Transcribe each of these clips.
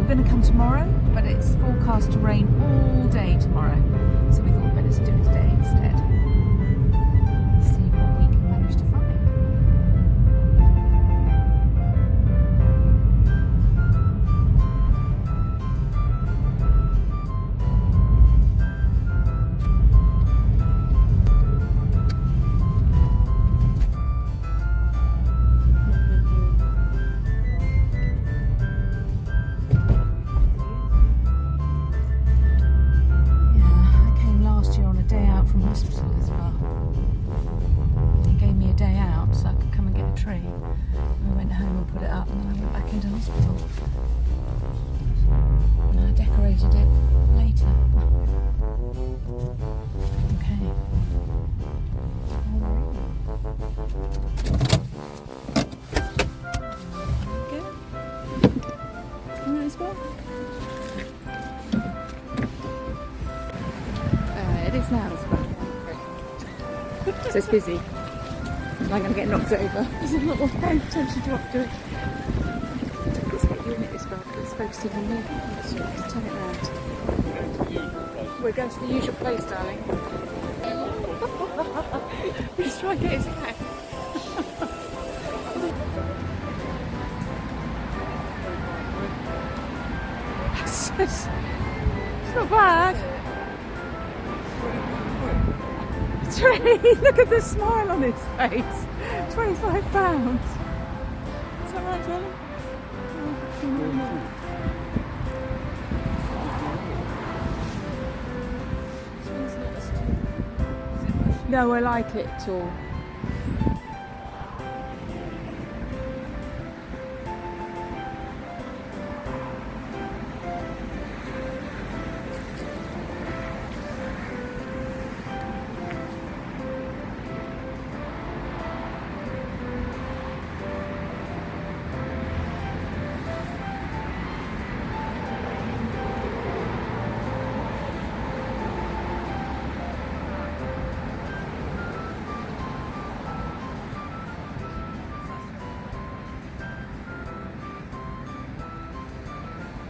going to come tomorrow, but it's forecast to rain all day tomorrow, so we thought better to do it today instead. See what we can manage to find. From hospital as well. He gave me a day out so I could come and get a tree. I went home and put it up, and then I went back into hospital. And I decorated it later. Okay. Good. You want this one? It is now as well. So it's busy. I'm going to get knocked over. There's a lot more attention to what I'm doing. It's got you in it as well, because it's focusing on me. Let's turn it around. We're going to the usual place, darling. We just try and get his hat. It's not bad. Look at the smile on his face. £25. Is that right, darling? No, I like it at all.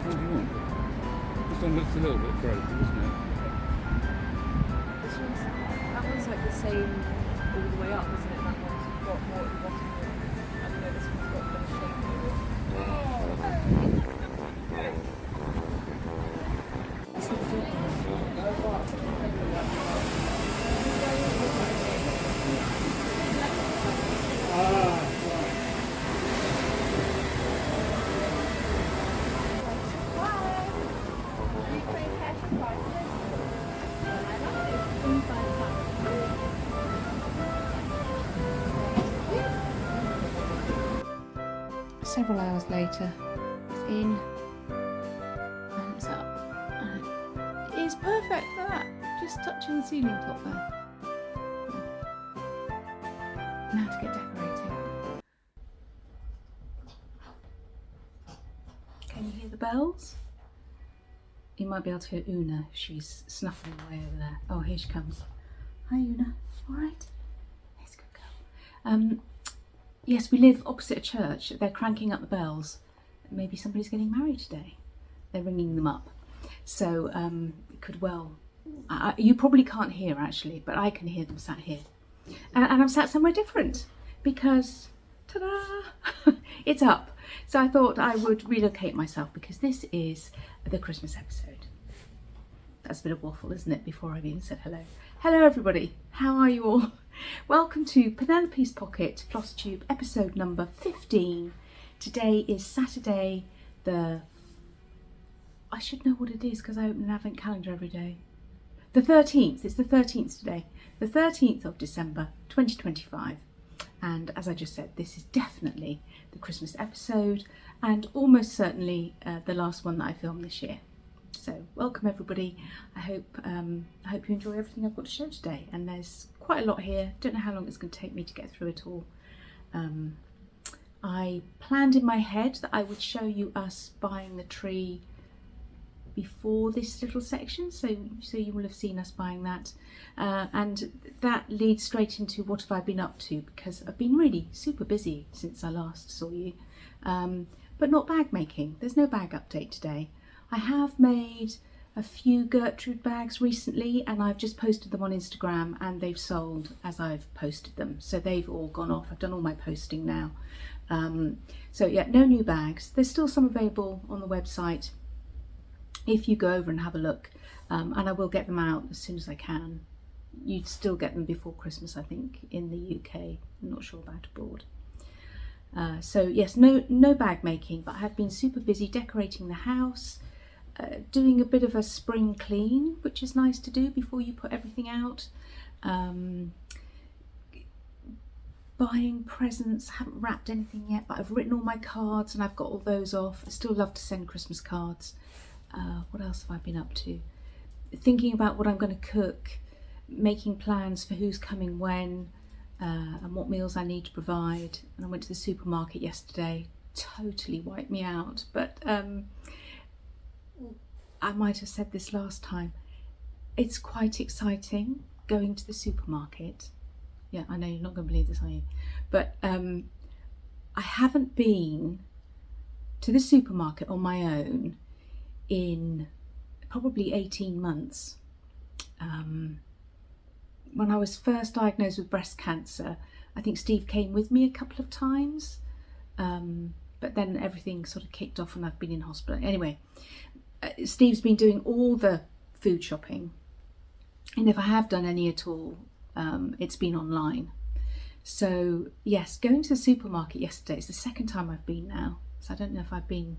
What do you want? This one looks a little bit broken, doesn't it? That one's like the same all the way up, isn't it? That one's got more at the bottom. I don't know, this one's got a bit of shape to it. It's not good. Several hours later, it's in and it's up. And it is perfect for that. Just touching the ceiling top there. Now to get decorating. Can you hear the bells? You might be able to hear Una. She's snuffling away over there. Oh, here she comes. Hi, Una. All right? Yes, good girl. Yes, we live opposite a church. They're cranking up the bells. Maybe somebody's getting married today. They're ringing them up. So it could well... you probably can't hear actually, but I can hear them sat here. And I'm sat somewhere different because, ta-da, it's up. So I thought I would relocate myself because this is the Christmas episode. That's a bit of waffle, isn't it, before I've even said hello. Hello everybody, how are you all? Welcome to Penelope's Pocket Flosstube episode number 15. Today is Saturday I should know what it is because I open an advent calendar every day. The 13th, it's the 13th today. The 13th of December 2025. And as I just said, this is definitely the Christmas episode and almost certainly the last one that I filmed this year. So welcome everybody. I hope you enjoy everything I've got to show today. And there's quite a lot here. Don't know how long it's going to take me to get through it all. I planned in my head that I would show you us buying the tree before this little section, so you will have seen us buying that, and that leads straight into what have I been up to, because I've been really super busy since I last saw you. but not bag making. There's no bag update today. I have made a few Gertrude bags recently, and I've just posted them on Instagram, and they've sold as I've posted them. So they've all gone off. I've done all my posting now. So yeah, no new bags. There's still some available on the website if you go over and have a look. And I will get them out as soon as I can. You'd still get them before Christmas, I think, in the UK. I'm not sure about abroad. So yes, no bag making, but I have been super busy decorating the house, doing a bit of a spring clean, which is nice to do before you put everything out. Buying presents. I haven't wrapped anything yet, but I've written all my cards and I've got all those off. I still love to send Christmas cards. What else have I been up to? Thinking about what I'm going to cook, making plans for who's coming when, and what meals I need to provide. And I went to the supermarket yesterday. Totally wiped me out, but I might have said this last time. It's quite exciting going to the supermarket. Yeah, I know you're not going to believe this, are you? But I haven't been to the supermarket on my own in probably 18 months. When I was first diagnosed with breast cancer, I think Steve came with me a couple of times, but then everything sort of kicked off and I've been in hospital. Anyway, Steve's been doing all the food shopping, and if I have done any at all, it's been online. So yes, going to the supermarket yesterday, it's the second time I've been now, so I don't know if I've been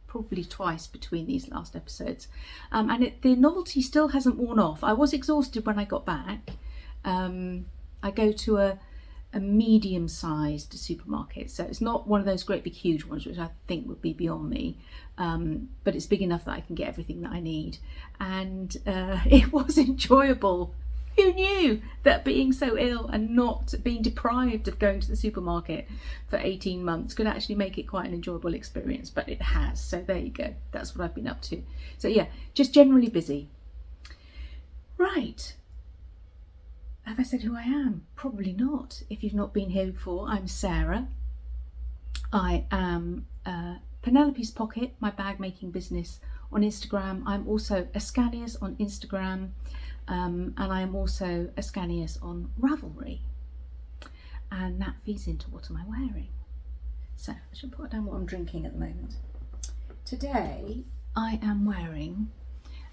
probably twice between these last episodes, and the novelty still hasn't worn off. I was exhausted when I got back. I go to a medium-sized supermarket, so it's not one of those great big huge ones, which I think would be beyond me, but it's big enough that I can get everything that I need, and it was enjoyable. Who knew that being so ill and not being deprived of going to the supermarket for 18 months could actually make it quite an enjoyable experience? But it has, so there you go. That's what I've been up to. So yeah, just generally busy. Right. Have I said who I am? Probably not. If you've not been here before, I'm Sarah. I am Penelope's Pocket, my bag making business on Instagram. I'm also Ascanius on Instagram. And I am also Ascanius on Ravelry, and that feeds into what am I wearing. So I should put down what I'm drinking at the moment. Today I am wearing,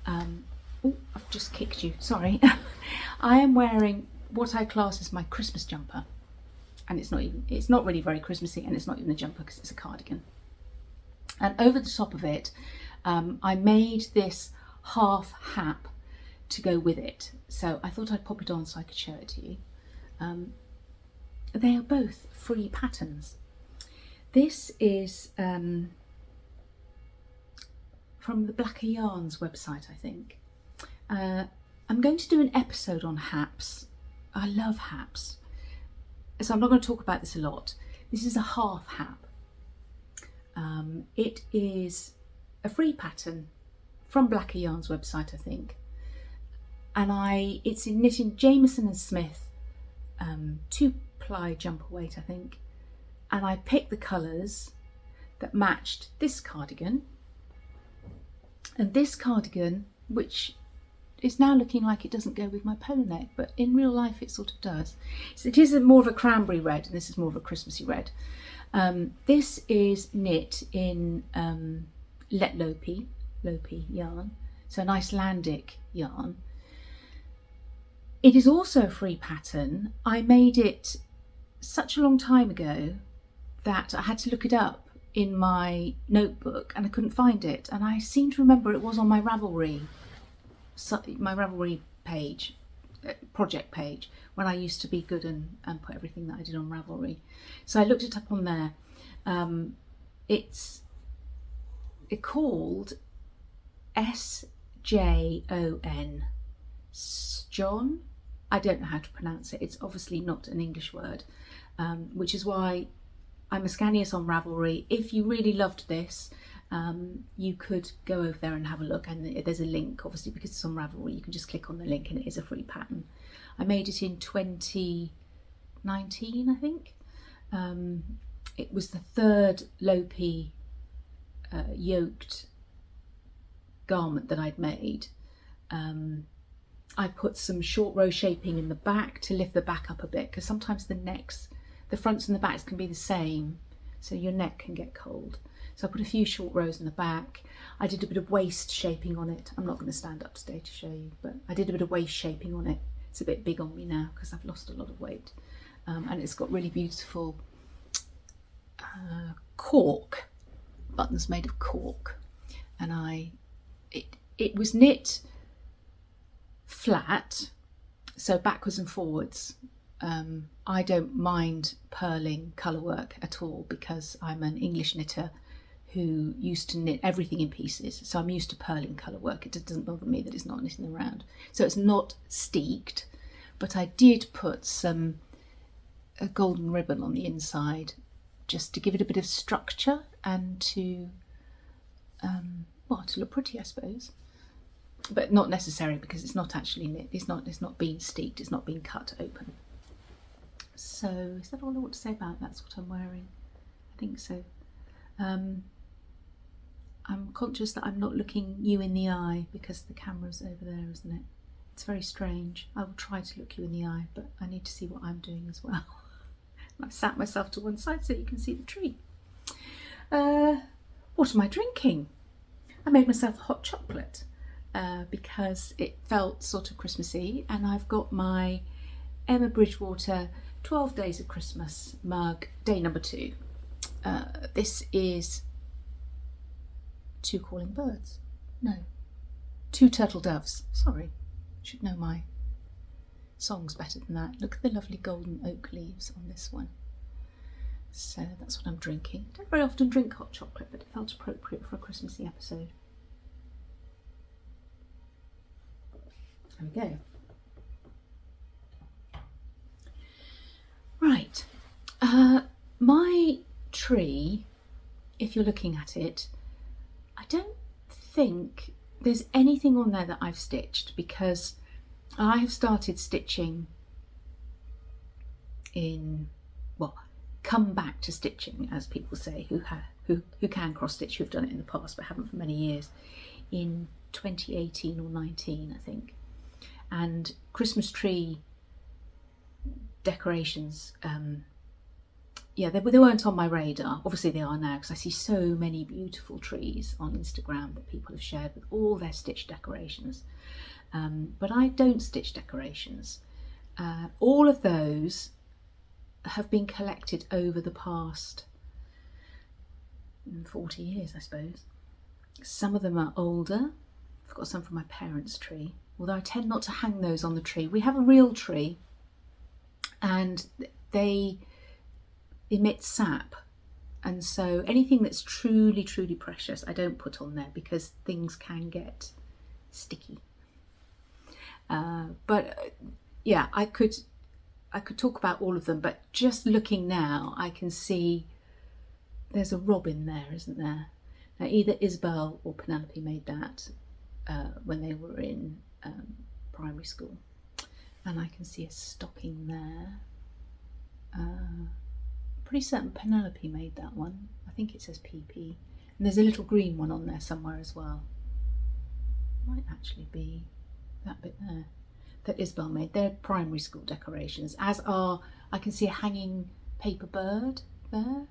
oh, I've just kicked you, sorry. I am wearing what I class as my Christmas jumper, and it's not really very Christmassy, and it's not even a jumper because it's a cardigan. And over the top of it, I made this half hap to go with it, so I thought I'd pop it on so I could show it to you. They are both free patterns. This is from the Blacker Yarns website, I think. I'm going to do an episode on haps. I love haps, so I'm not going to talk about this a lot. This is a half hap. It is a free pattern from Blacker Yarns website, I think. And it's in knitting Jameson and Smith, 2-ply jumper weight, I think. And I picked the colours that matched this cardigan and this cardigan, which is now looking like it doesn't go with my polo neck, but in real life it sort of does. So it is more of a cranberry red, and this is more of a Christmassy red. This is knit in Let Lopi yarn, so an Icelandic yarn. It is also a free pattern. I made it such a long time ago that I had to look it up in my notebook and I couldn't find it. And I seem to remember it was on my Ravelry page, project page, when I used to be good and put everything that I did on Ravelry. So I looked it up on there. It's called SJON. John? I don't know how to pronounce it. It's obviously not an English word, which is why I'm Ascanius on Ravelry. If you really loved this, you could go over there and have a look, and there's a link, obviously, because it's on Ravelry. You can just click on the link and it is a free pattern. I made it in 2019, I think. It was the third Lopi yoked garment that I'd made, I put some short row shaping in the back to lift the back up a bit, because sometimes the fronts and the backs can be the same, so your neck can get cold. So I put a few short rows in the back. I did a bit of waist shaping on it. I'm not going to stand up today to show you, but I did a bit of waist shaping on it. It's a bit big on me now because I've lost a lot of weight. And it's got really beautiful cork, buttons made of cork. And it was knit flat, so backwards and forwards. I don't mind purling colour work at all because I'm an English knitter who used to knit everything in pieces, so I'm used to purling colour work. It doesn't bother me that it's not knitting around. So it's not steeked, but I did put a golden ribbon on the inside just to give it a bit of structure and to look pretty, I suppose. But not necessary, because it's not actually knit. It's not being steeked. It's not being cut open. So is that all I want to say about that's what I'm wearing? I think so. I'm conscious that I'm not looking you in the eye because the camera's over there, isn't it? It's very strange. I will try to look you in the eye, but I need to see what I'm doing as well. I've sat myself to one side so you can see the tree. What am I drinking? I made myself hot chocolate because it felt sort of Christmassy, and I've got my Emma Bridgewater 12 Days of Christmas mug, day number 2. This is 2 calling birds. No, 2 turtle doves. Sorry, should know my songs better than that. Look at the lovely golden oak leaves on this one. So that's what I'm drinking. I don't very often drink hot chocolate, but it felt appropriate for a Christmassy episode. There we go. Right, my tree, if you're looking at it, I don't think there's anything on there that I've stitched, because I have started stitching come back to stitching, as people say, who can cross stitch, who've done it in the past but haven't for many years, in 2018 or 19, I think. And Christmas tree decorations, they weren't on my radar. Obviously they are now, because I see so many beautiful trees on Instagram that people have shared with all their stitch decorations. But I don't stitch decorations. All of those have been collected over the past 40 years, I suppose. Some of them are older. I've got some from my parents' tree, although I tend not to hang those on the tree. We have a real tree, and they emit sap, and so anything that's truly precious I don't put on there, because things can get sticky. But I could talk about all of them, but just looking now I can see there's a robin there, isn't there? Now either Isabel or Penelope made that when they were in primary school, and I can see a stocking there. Pretty certain Penelope made that one. I think it says PP, and there's a little green one on there somewhere as well. Might actually be that bit there that Isabel made. They're primary school decorations, as are, I can see a hanging paper bird there.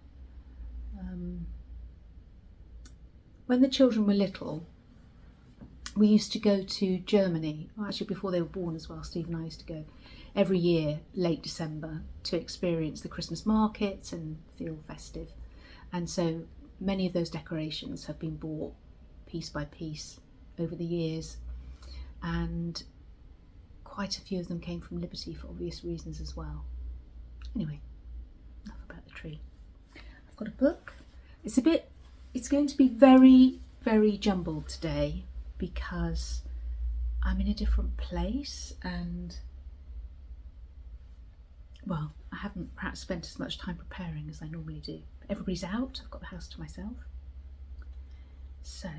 When the children were little, we used to go to Germany, actually before they were born as well. Steve and I used to go every year, late December, to experience the Christmas markets and feel festive. And so many of those decorations have been bought piece by piece over the years, and quite a few of them came from Liberty for obvious reasons as well. Anyway, enough about the tree. I've got a book. It's going to be very jumbled today because I'm in a different place, and well, I haven't perhaps spent as much time preparing as I normally do. Everybody's out, I've got the house to myself. So,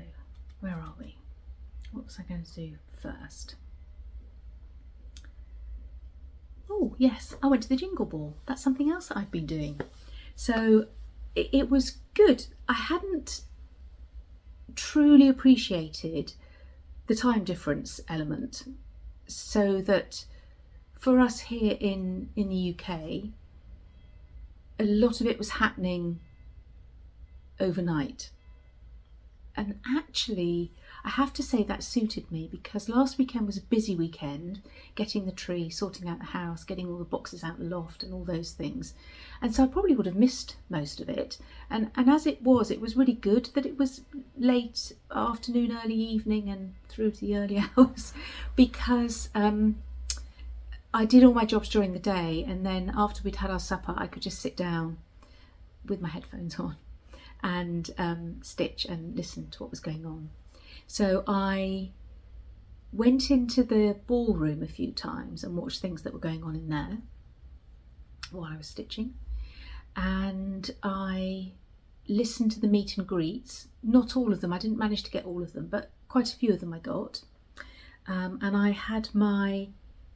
where are we? What was I going to do first? Oh yes, I went to the Jingle Ball. That's something else that I've been doing. So it was good. I hadn't truly appreciated the time difference element, so that for us here in the UK, a lot of it was happening overnight. And actually, I have to say that suited me, because last weekend was a busy weekend, getting the tree, sorting out the house, getting all the boxes out the loft and all those things. And so I probably would have missed most of it. And as it was really good that it was late afternoon, early evening and through to the early hours, because I did all my jobs during the day, and then after we'd had our supper, I could just sit down with my headphones on and stitch and listen to what was going on. So I went into the ballroom a few times and watched things that were going on in there while I was stitching, and I listened to the meet and greets. Not all of them, I didn't manage to get all of them, but quite a few of them I got. And I had my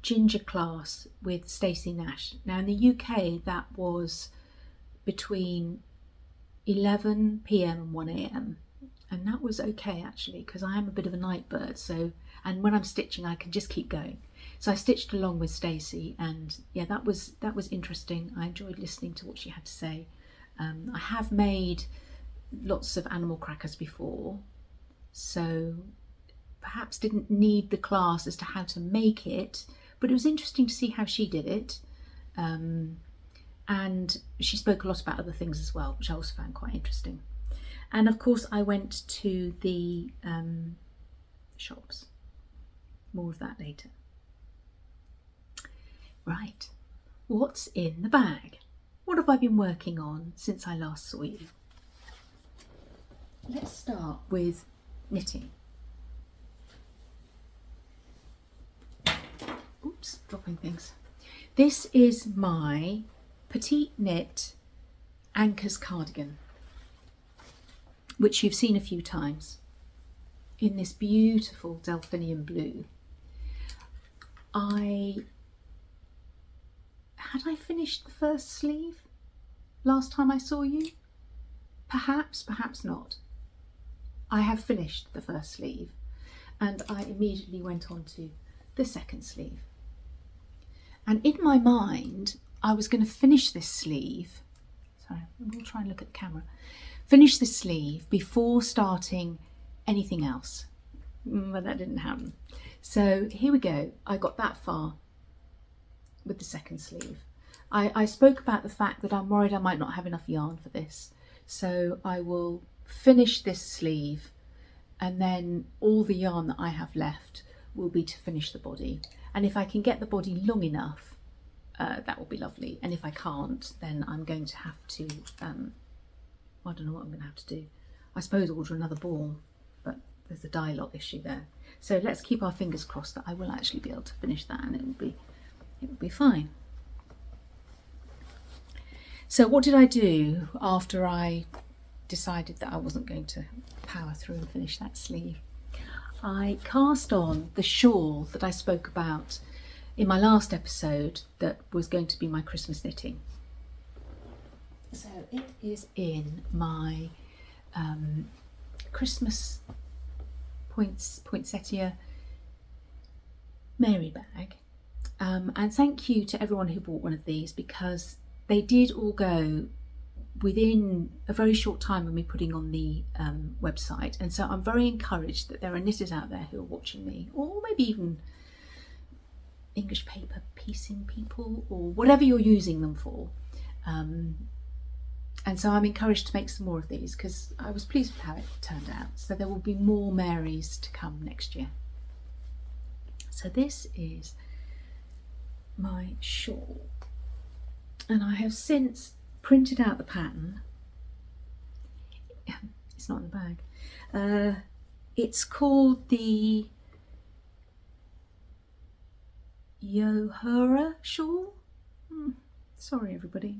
ginger class with Stacey Nash. Now in the UK that was between 11 p.m. and 1 a.m. and that was okay actually, because I am a bit of a night bird, so, and when I'm stitching I can just keep going. So I stitched along with Stacey, and yeah, that was interesting. I enjoyed listening to what she had to say. I have made lots of animal crackers before, so perhaps didn't need the class as to how to make it, but it was interesting to see how she did it. And she spoke a lot about other things as well, which I also found quite interesting. And of course I went to the shops. More of that later. Right, what's in the bag? What have I been working on since I last saw you? Let's start with knitting. Oops, dropping things. This is my petite knit Anchors cardigan, which you've seen a few times, in this beautiful delphinium blue. Had I finished the first sleeve last time I saw you? Perhaps, perhaps not. I have finished the first sleeve, and I immediately went on to the second sleeve. And in my mind, I was going to finish this sleeve. Sorry, we'll try and look at the camera. Finish this sleeve before starting anything else, but that didn't happen. So here we go. I got that far with the second sleeve. I spoke about the fact that I'm worried I might not have enough yarn for this, so I will finish this sleeve, and then all the yarn that I have left will be to finish the body. And if I can get the body long enough, that will be lovely. And if I can't, then I'm going to have to, I don't know what I'm going to have to do. I suppose order another ball, but there's a dye lot issue there. So let's keep our fingers crossed that I will actually be able to finish that, and it will be fine. So what did I do after I decided that I wasn't going to power through and finish that sleeve? I cast on the shawl that I spoke about in my last episode that was going to be my Christmas knitting. So it is in my Christmas poinsettia Mary bag. And thank you to everyone who bought one of these, because they did all go within a very short time of me putting on the website. And so I'm very encouraged that there are knitters out there who are watching me, or maybe even English paper piecing people, or whatever you're using them for. And so I'm encouraged to make some more of these, because I was pleased with how it turned out. So there will be more Marys to come next year. So this is my shawl, and I have since printed out the pattern. It's not in the bag. It's called the Yohura shawl. Sorry everybody.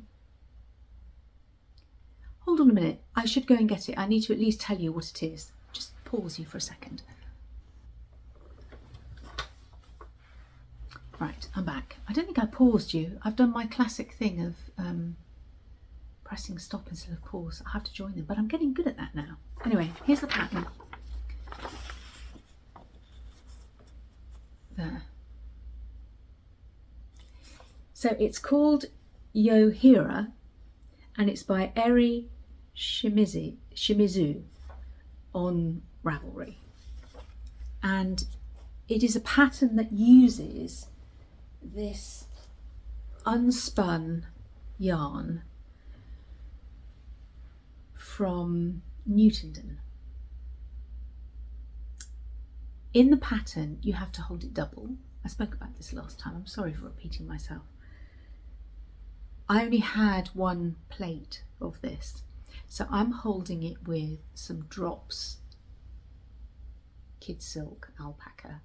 Hold on a minute, I should go and get it. I need to at least tell you what it is. Just pause you for a second. Right, I'm back. I don't think I paused you. I've done my classic thing of pressing stop instead of pause. I have to join them, but I'm getting good at that now. Anyway, here's the pattern. So it's called Yohira, and it's by Eri Shimizu on Ravelry. And it is a pattern that uses this unspun yarn from Newtondon. In the pattern, you have to hold it double. I spoke about this last time. I'm sorry for repeating myself. I only had one plate of this, so I'm holding it with some drops kid silk alpaca,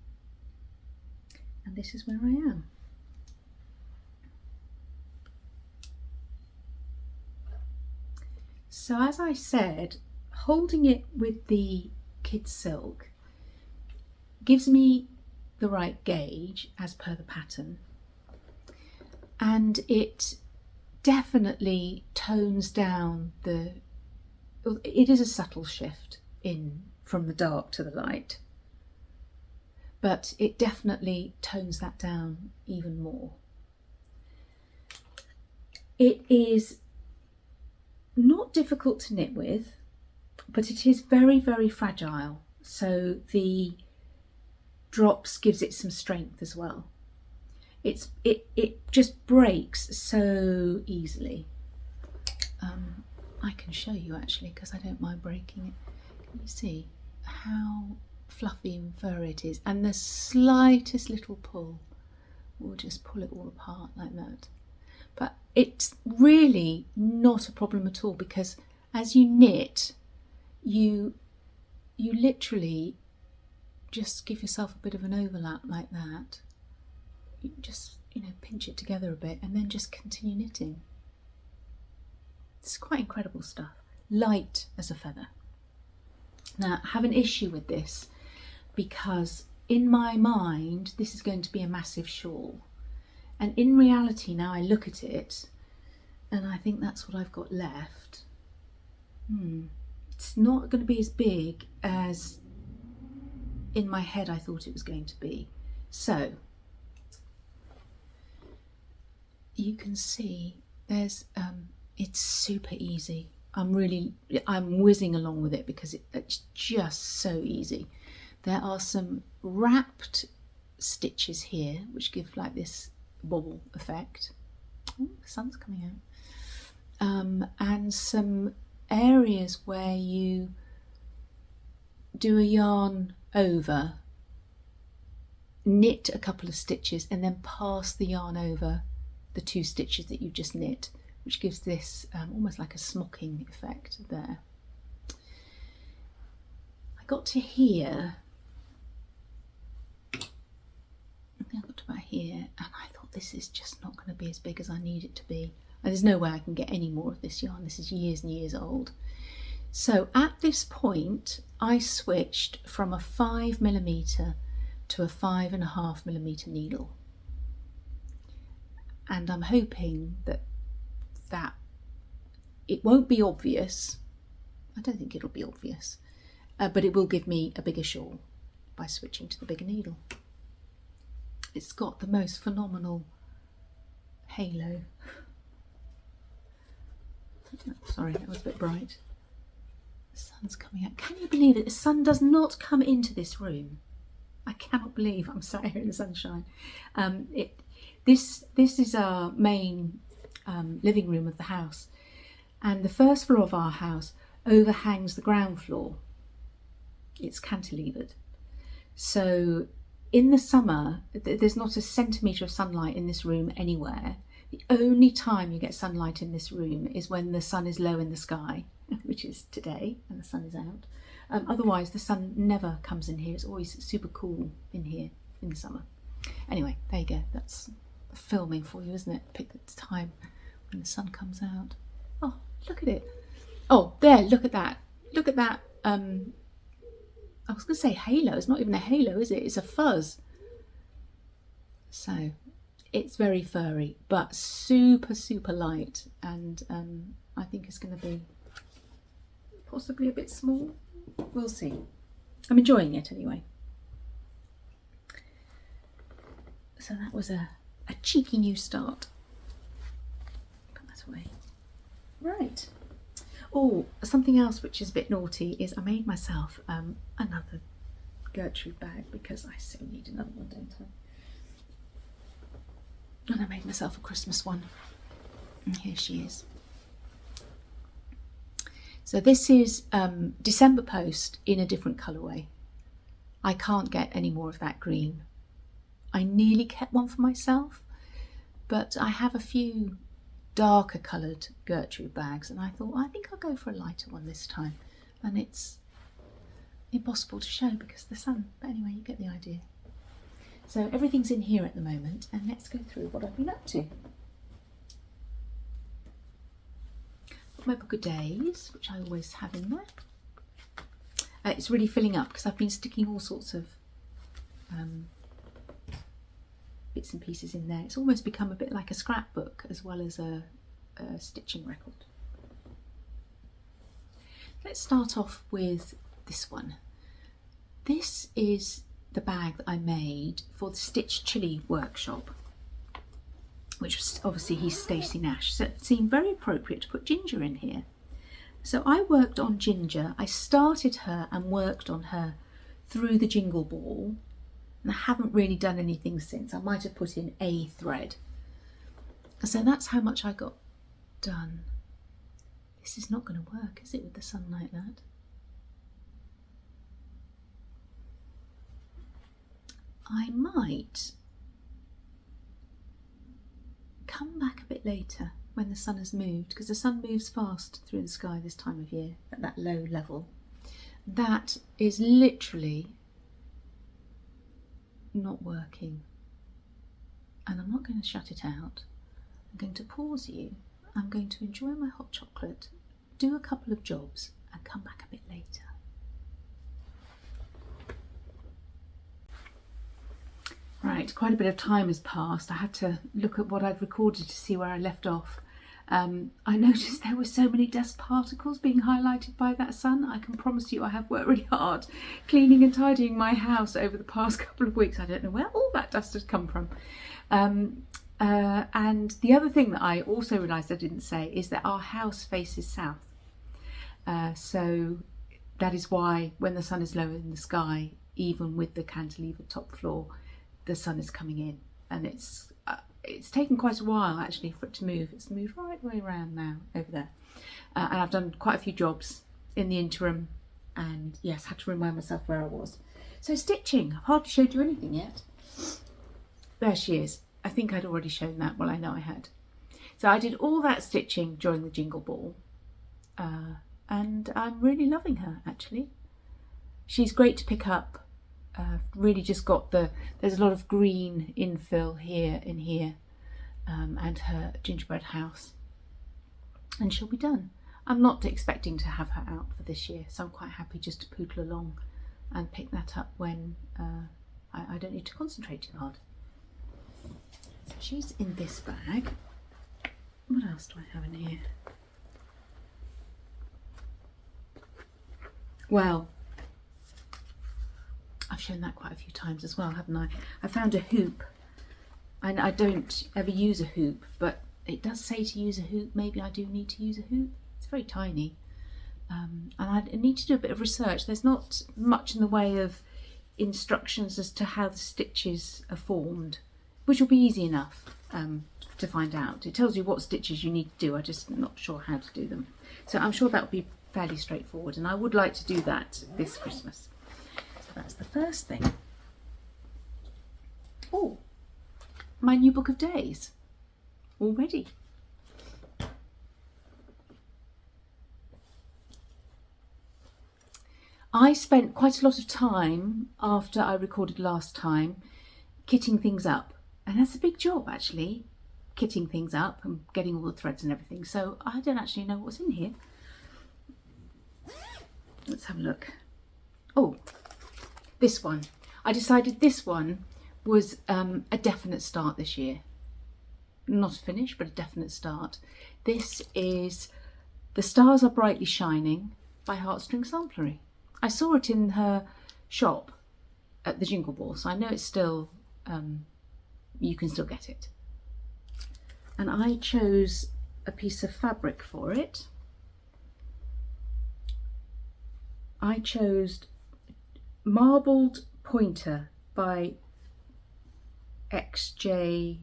and this is where I am. So as I said, holding it with the kid silk gives me the right gauge as per the pattern, and it definitely tones down it is a subtle shift from the dark to the light, but it definitely tones that down even more. It is not difficult to knit with, but it is very, very fragile, so the drops gives it some strength as well. It just breaks so easily. I can show you actually, because I don't mind breaking it. Can you see how fluffy and furry it is? And the slightest little pull will just pull it all apart like that. But it's really not a problem at all, because as you knit, you literally just give yourself a bit of an overlap like that. You just, pinch it together a bit and then just continue knitting. It's quite incredible stuff. Light as a feather. Now, I have an issue with this because in my mind, this is going to be a massive shawl. And in reality, now I look at it and I think that's what I've got left. It's not going to be as big as in my head I thought it was going to be. So you can see there's it's super easy. I'm whizzing along with it because it's just so easy. There are some wrapped stitches here which give like this bobble effect. Ooh, the sun's coming out. And some areas where you do a yarn over, knit a couple of stitches and then pass the yarn over the two stitches that you've just knit, which gives this almost like a smocking effect there. I got to here, I think I got to about here, and I thought this is just not going to be as big as I need it to be. And there's no way I can get any more of this yarn. This is years and years old. So at this point, I switched from a 5mm to a 5.5mm needle. And I'm hoping that it won't be obvious. I don't think it'll be obvious, but it will give me a bigger shawl by switching to the bigger needle. It's got the most phenomenal halo. Sorry, that was a bit bright. The sun's coming out. Can you believe it? The sun does not come into this room. I cannot believe I'm sat here in the sunshine. This is our main living room of the house, and the first floor of our house overhangs the ground floor. It's cantilevered, so in the summer there's not a centimetre of sunlight in this room anywhere. The only time you get sunlight in this room is when the sun is low in the sky, which is today, and the sun is out. Otherwise the sun never comes in here. It's always super cool in here in the summer. Anyway, there you go. That's filming for you, isn't it? Pick the time when the sun comes out. Oh, look at it. Oh, there, look at that. Look at that. I was going to say halo. It's not even a halo, is it? It's a fuzz. So it's very furry, but super, super light. And I think it's going to be possibly a bit small. We'll see. I'm enjoying it anyway. So that was a cheeky new start. that away. Right. Oh, something else which is a bit naughty is I made myself another Gertrude bag because I so need another one, don't I? And I made myself a Christmas one. And here she is. So this is December Post in a different colourway. I can't get any more of that green. I nearly kept one for myself, but I have a few darker coloured Gertrude bags and I thought I think I'll go for a lighter one this time, and it's impossible to show because of the sun, but anyway, you get the idea. So everything's in here at the moment, and let's go through what I've been up to. Got my book of days, which I always have in there. It's really filling up because I've been sticking all sorts of bits and pieces in there. It's almost become a bit like a scrapbook as well as a stitching record. Let's start off with this one. This is the bag that I made for the Stitch Chili workshop, which was obviously he's Stacey Nash, so it seemed very appropriate to put Ginger in here. So I worked on Ginger. I started her and worked on her through the Jingle Ball, and I haven't really done anything since. I might have put in a thread. So that's how much I got done. This is not going to work, is it, with the sun like that? I might come back a bit later when the sun has moved, because the sun moves fast through the sky this time of year at that low level. That is literally not working, and I'm not going to shut it out. I'm going to pause you. I'm going to enjoy my hot chocolate, do a couple of jobs, and come back a bit later. Right, quite a bit of time has passed. I had to look at what I'd recorded to see where I left off. I noticed there were so many dust particles being highlighted by that sun. I can promise you I have worked really hard cleaning and tidying my house over the past couple of weeks. I don't know where all that dust has come from. And the other thing that I also realised I didn't say is that our house faces south. So that is why when the sun is lower in the sky, even with the cantilever top floor, the sun is coming in, and it's taken quite a while actually for it to move. It's moved right the way around now over there, and I've done quite a few jobs in the interim, and yes, had to remind myself where I was. So stitching, I've hardly showed you anything yet. There she is. I think I'd already shown that. Well, I know I had. So I did all that stitching during the Jingle Ball, and I'm really loving her actually. She's great to pick up. Really just got there's a lot of green infill here and here, and her gingerbread house, and she'll be done. I'm not expecting to have her out for this year, so I'm quite happy just to poodle along and pick that up when I don't need to concentrate too hard. So she's in this bag. What else do I have in here? Well, I've shown that quite a few times as well, haven't I? I found a hoop. I don't ever use a hoop, but it does say to use a hoop. Maybe I do need to use a hoop. It's very tiny. And I need to do a bit of research. There's not much in the way of instructions as to how the stitches are formed, which will be easy enough to find out. It tells you what stitches you need to do. I'm just not sure how to do them. So I'm sure that will be fairly straightforward, and I would like to do that this Christmas. That's the first thing. Oh, my new book of days already. I spent quite a lot of time after I recorded last time kitting things up, and that's a big job actually, kitting things up and getting all the threads and everything, so I don't actually know what's in here. Let's have a look. Oh, this one. I decided this one was a definite start this year. Not a finish, but a definite start. This is The Stars Are Brightly Shining by Heartstring Samplery. I saw it in her shop at the Jingle Ball, so I know it's still, you can still get it. And I chose a piece of fabric for it, I chose Marbled Pointer by XJU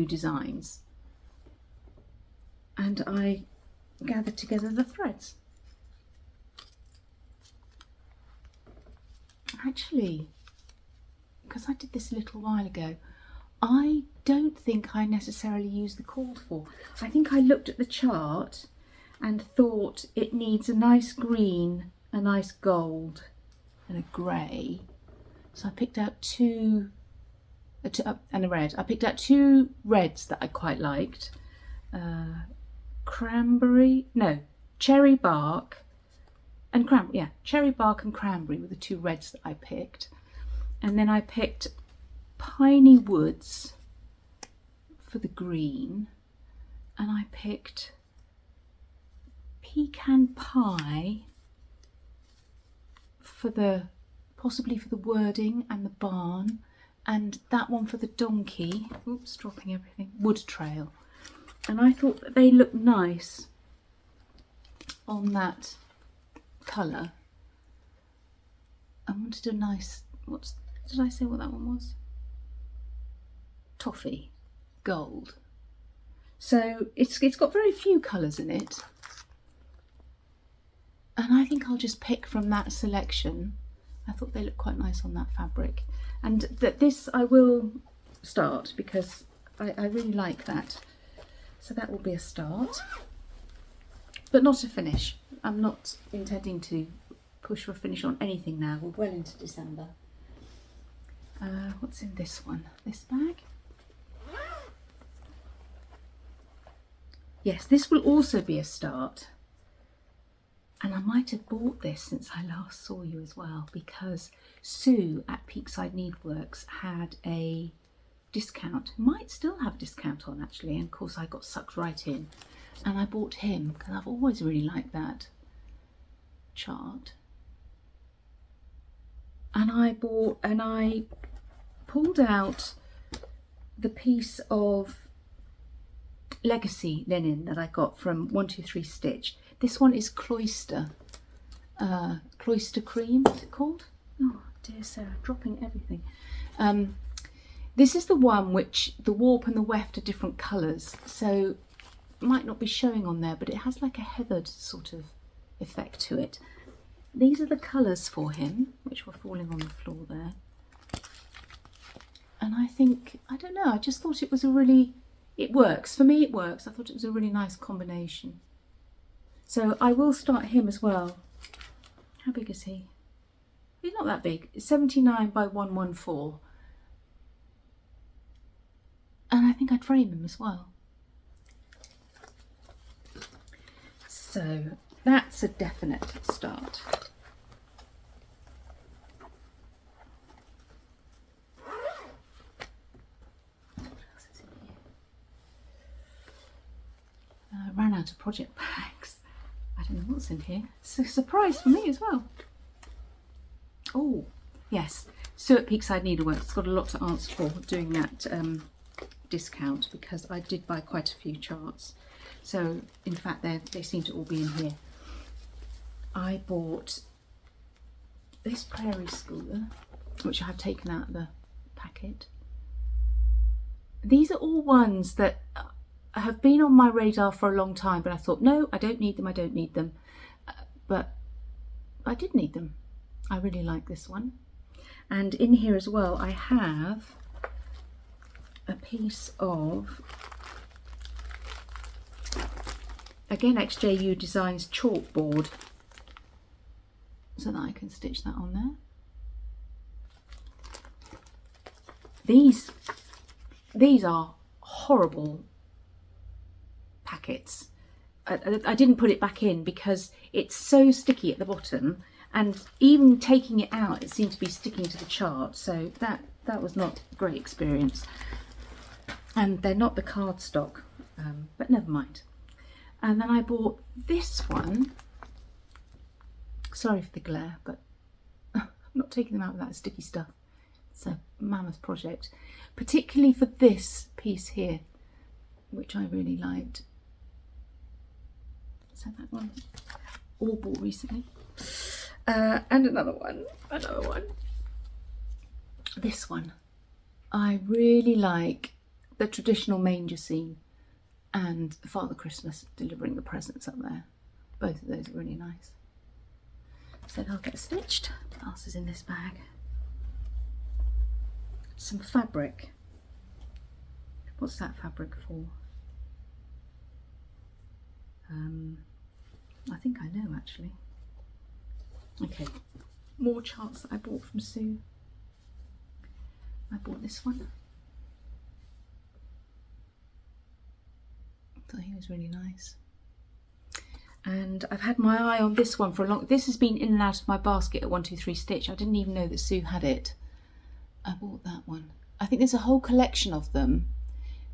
Designs, and I gathered together the threads. Actually, because I did this a little while ago, I don't think I necessarily used the called for. I think I looked at the chart and thought it needs a nice green, a nice gold and a grey. So I picked out two, and a red. I picked out two reds that I quite liked. Cherry bark and cranberry. Yeah, cherry bark and cranberry were the two reds that I picked. And then I picked Piney Woods for the green, and I picked Pecan Pie for the, possibly for the wording and the barn, and that one for the donkey. Oops, dropping everything. Wood Trail. And I thought that they looked nice on that colour. I wanted a nice, did I say what that one was? Toffee gold. So it's got very few colours in it, and I think I'll just pick from that selection. I thought they looked quite nice on that fabric, and this I will start because I really like that. So that will be a start, but not a finish. I'm not intending to push for a finish on anything now. We're well into December. What's in this one? This bag? Yes, this will also be a start. And I might have bought this since I last saw you as well, because Sue at Peakside Needleworks had a discount. Might still have a discount on actually, and of course I got sucked right in. And I bought him because I've always really liked that chart. And I pulled out the piece of legacy linen that I got from 123 Stitch. This one is Cloister Cream, is it called? Oh dear Sarah, dropping everything. This is the one which the warp and the weft are different colours, so it might not be showing on there, but it has like a heathered sort of effect to it. These are the colours for him, which were falling on the floor there. And I think, I don't know, I just thought it was a really, it works. For me it works. I thought it was a really nice combination. So I will start him as well. How big is he? He's not that big. It's 79 by 114. And I think I'd frame him as well. So that's a definite start. I ran out of project bags. I don't know what's in here. It's a surprise for me as well. Oh, yes. Sue at Peakside Needleworks has got a lot to answer for doing that discount, because I did buy quite a few charts. So, in fact, they seem to all be in here. I bought this Prairie Schooler, which I have taken out of the packet. These are all ones that have been on my radar for a long time, but I thought, no, I don't need them, I don't need them. But I did need them. I really like this one. And in here as well, I have a piece of, again, XJU Designs chalkboard, so that I can stitch that on there. These are horrible packets. I didn't put it back in because it's so sticky at the bottom, and even taking it out it seemed to be sticking to the chart, so that was not a great experience. And they're not the cardstock, but never mind. And then I bought this one. Sorry for the glare, but I'm not taking them out with that sticky stuff. It's a mammoth project, particularly for this piece here, which I really liked. So that one, all bought recently. And another one. This one. I really like the traditional manger scene and Father Christmas delivering the presents up there. Both of those are really nice. So they'll get stitched. What else is in this bag? Some fabric. What's that fabric for? I think I know actually. Okay, more charts that I bought from Sue. I bought this one. I thought he was really nice. And I've had my eye on this one for a long. This has been in and out of my basket at 123 Stitch. I didn't even know that Sue had it. I bought that one. I think there's a whole collection of them,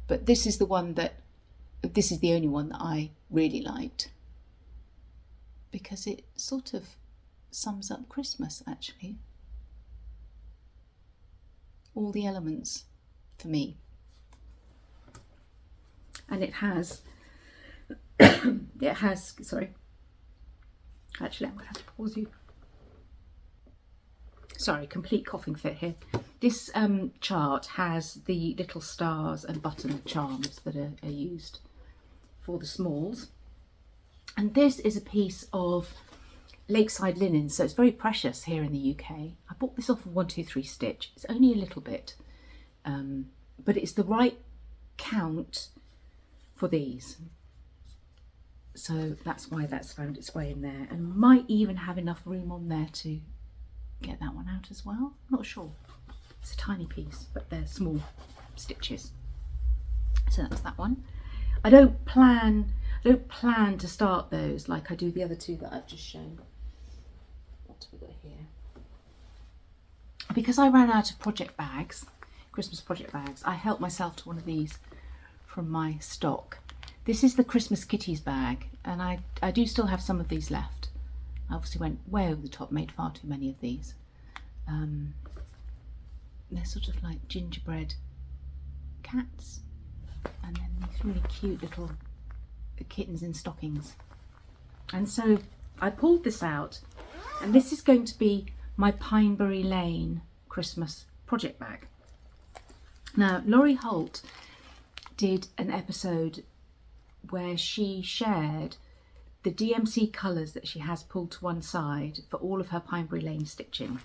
but this is the one that, this is the only one that I really liked, because it sort of sums up Christmas actually. All the elements for me. And it has, sorry, actually I'm going to have to pause you. Sorry, complete coughing fit here. This chart has the little stars and button charms that are used for the smalls. And this is a piece of Lakeside linen, so it's very precious here in the UK. I bought this off of 123 Stitch. It's only a little bit, but it's the right count for these. So that's why that's found its way in there, and might even have enough room on there to get that one out as well. I'm not sure. It's a tiny piece, but they're small stitches. So that's that one. I don't plan to start those like I do the other two that I've just shown. What have we got here? Because I ran out of project bags, Christmas project bags, I helped myself to one of these from my stock. This is the Christmas Kitties bag, and I do still have some of these left. I obviously went way over the top, made far too many of these. They're sort of like gingerbread cats, and then these really cute little kittens in stockings. And so I pulled this out, and this is going to be my Pinebury Lane Christmas project bag. Now, Laurie Holt did an episode where she shared the DMC colours that she has pulled to one side for all of her Pinebury Lane stitching,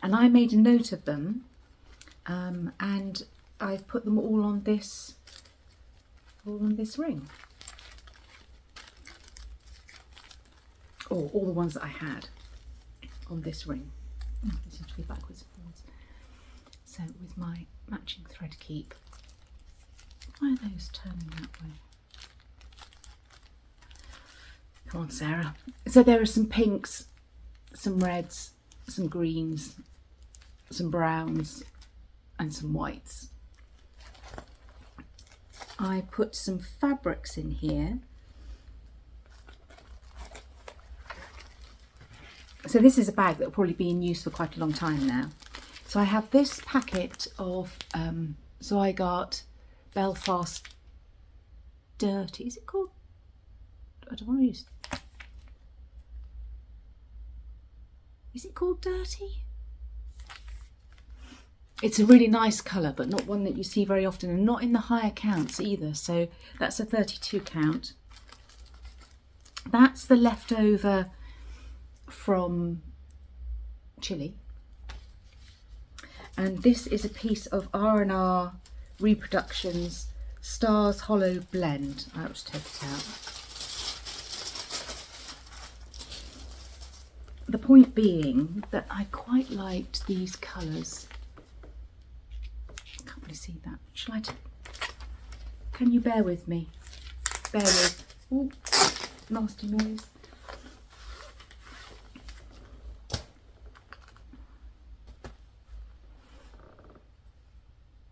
and I made a note of them, and I've put them all on this ring, or all the ones that I had on this ring. They seem to be backwards and forwards. So with my matching thread keep, why are those turning that way? Come on, Sarah. So there are some pinks, some reds, some greens, some browns, and some whites. I put some fabrics in here. So this is a bag that will probably be in use for quite a long time now. So I have this packet of Zygarde Belfast Dirty. Is it called? I don't want to use. Is it called Dirty? It's a really nice colour, but not one that you see very often, and not in the higher counts either. So that's a 32 count. That's the leftover from Chile. And this is a piece of R&R Reproductions Stars Hollow Blend. I'll just take it out. The point being that I quite liked these colours. I can't really see that. Shall I can you bear with me? Bear with. Oh, nasty noise.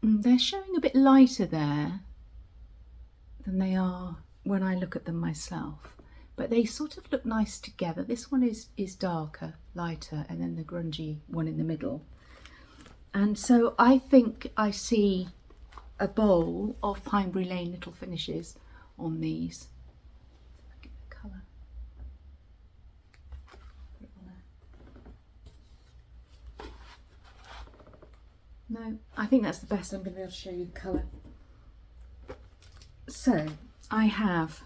They're showing a bit lighter there than they are when I look at them myself, but they sort of look nice together. This one is darker, lighter, and then the grungy one in the middle. And so I think I see a bowl of Pinebury Lane little finishes on these. Give it a colour. No, I think that's the best I'm going to be able to show you the colour. So I've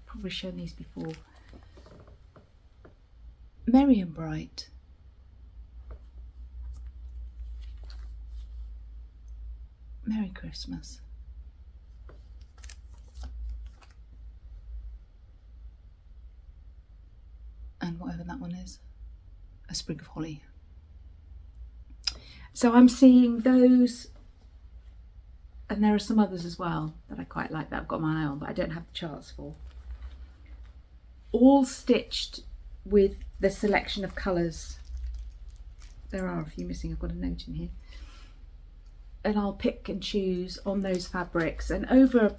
probably shown these before. Merry and Bright. Merry Christmas. And whatever that one is, a sprig of holly. So I'm seeing those, and there are some others as well that I quite like that I've got my eye on, but I don't have the charts for. All stitched with the selection of colours. There are a few missing, I've got a note in here. And I'll pick and choose on those fabrics, and over a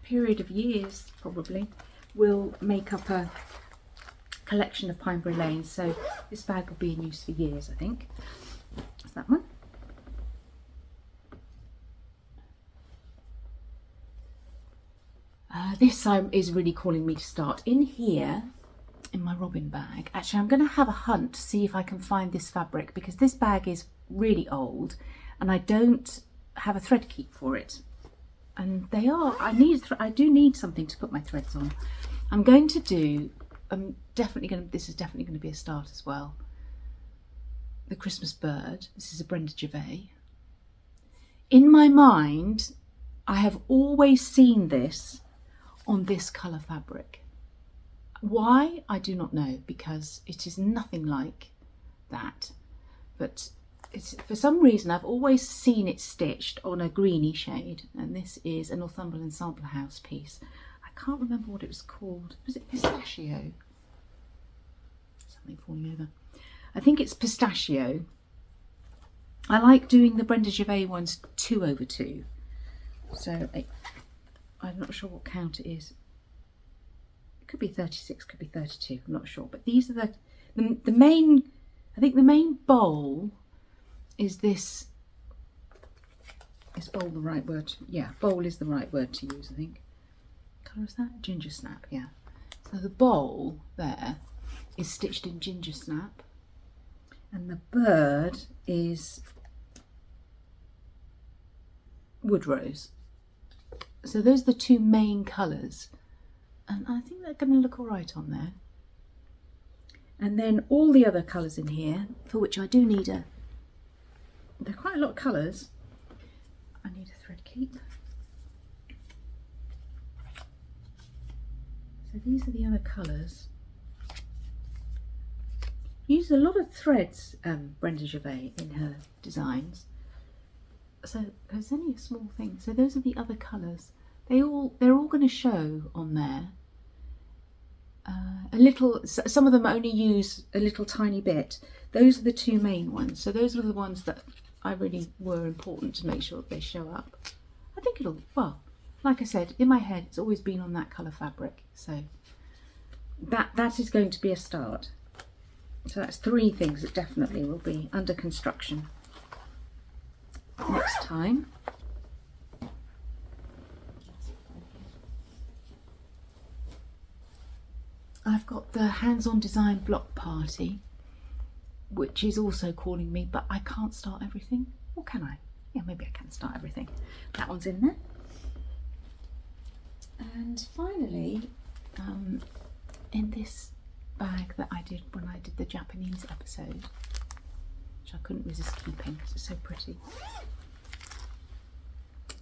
period of years probably we'll make up a collection of Pineberry Lanes. So this bag will be in use for years, I think. That's that one. This is really calling me to start. In here, in my Robin bag, actually I'm going to have a hunt to see if I can find this fabric, because this bag is really old and I don't have a thread keep for it. And I do need something to put my threads on. I'm going to do, this is definitely going to be a start as well. The Christmas Bird. This is a Brenda Gervais. In my mind, I have always seen this on this colour fabric. Why? I do not know, because it is nothing like that. But for some reason I've always seen it stitched on a greeny shade, and this is a Northumberland Sampler House piece. I can't remember what it was called. Was it Pistachio? Something falling over. I think it's Pistachio. I like doing the Brenda Gervais ones 2/2. So I'm not sure what count it is. It could be 36, could be 32, I'm not sure. But these are the main, I think the main bowl is this. Is bowl the right word? Yeah, bowl is the right word to use, I think. What colour is that? Ginger Snap, yeah. So the bowl there is stitched in Ginger Snap, and the bird is Wood Rose. So those are the two main colours, and I think they're going to look all right on there. And then all the other colours in here, for which I do need there are quite a lot of colours. I need a thread keep. So these are the other colours. Use a lot of threads, Brenda Gervais, in her designs. So there's only a small thing. So those are the other colours. They're all going to show on there. A little. Some of them only use a little tiny bit. Those are the two main ones. So those are the ones that I really were important to make sure that they show up. I think it'll. Well, like I said, in my head, it's always been on that colour fabric. So that is going to be a start. So that's 3 things that definitely will be under construction next time. I've got the hands-on design block party, which is also calling me, but I can't start everything. Or can I? Yeah, maybe I can start everything. That one's in there. And finally, in this bag that I did when I did the Japanese episode, which I couldn't resist keeping because it's so pretty.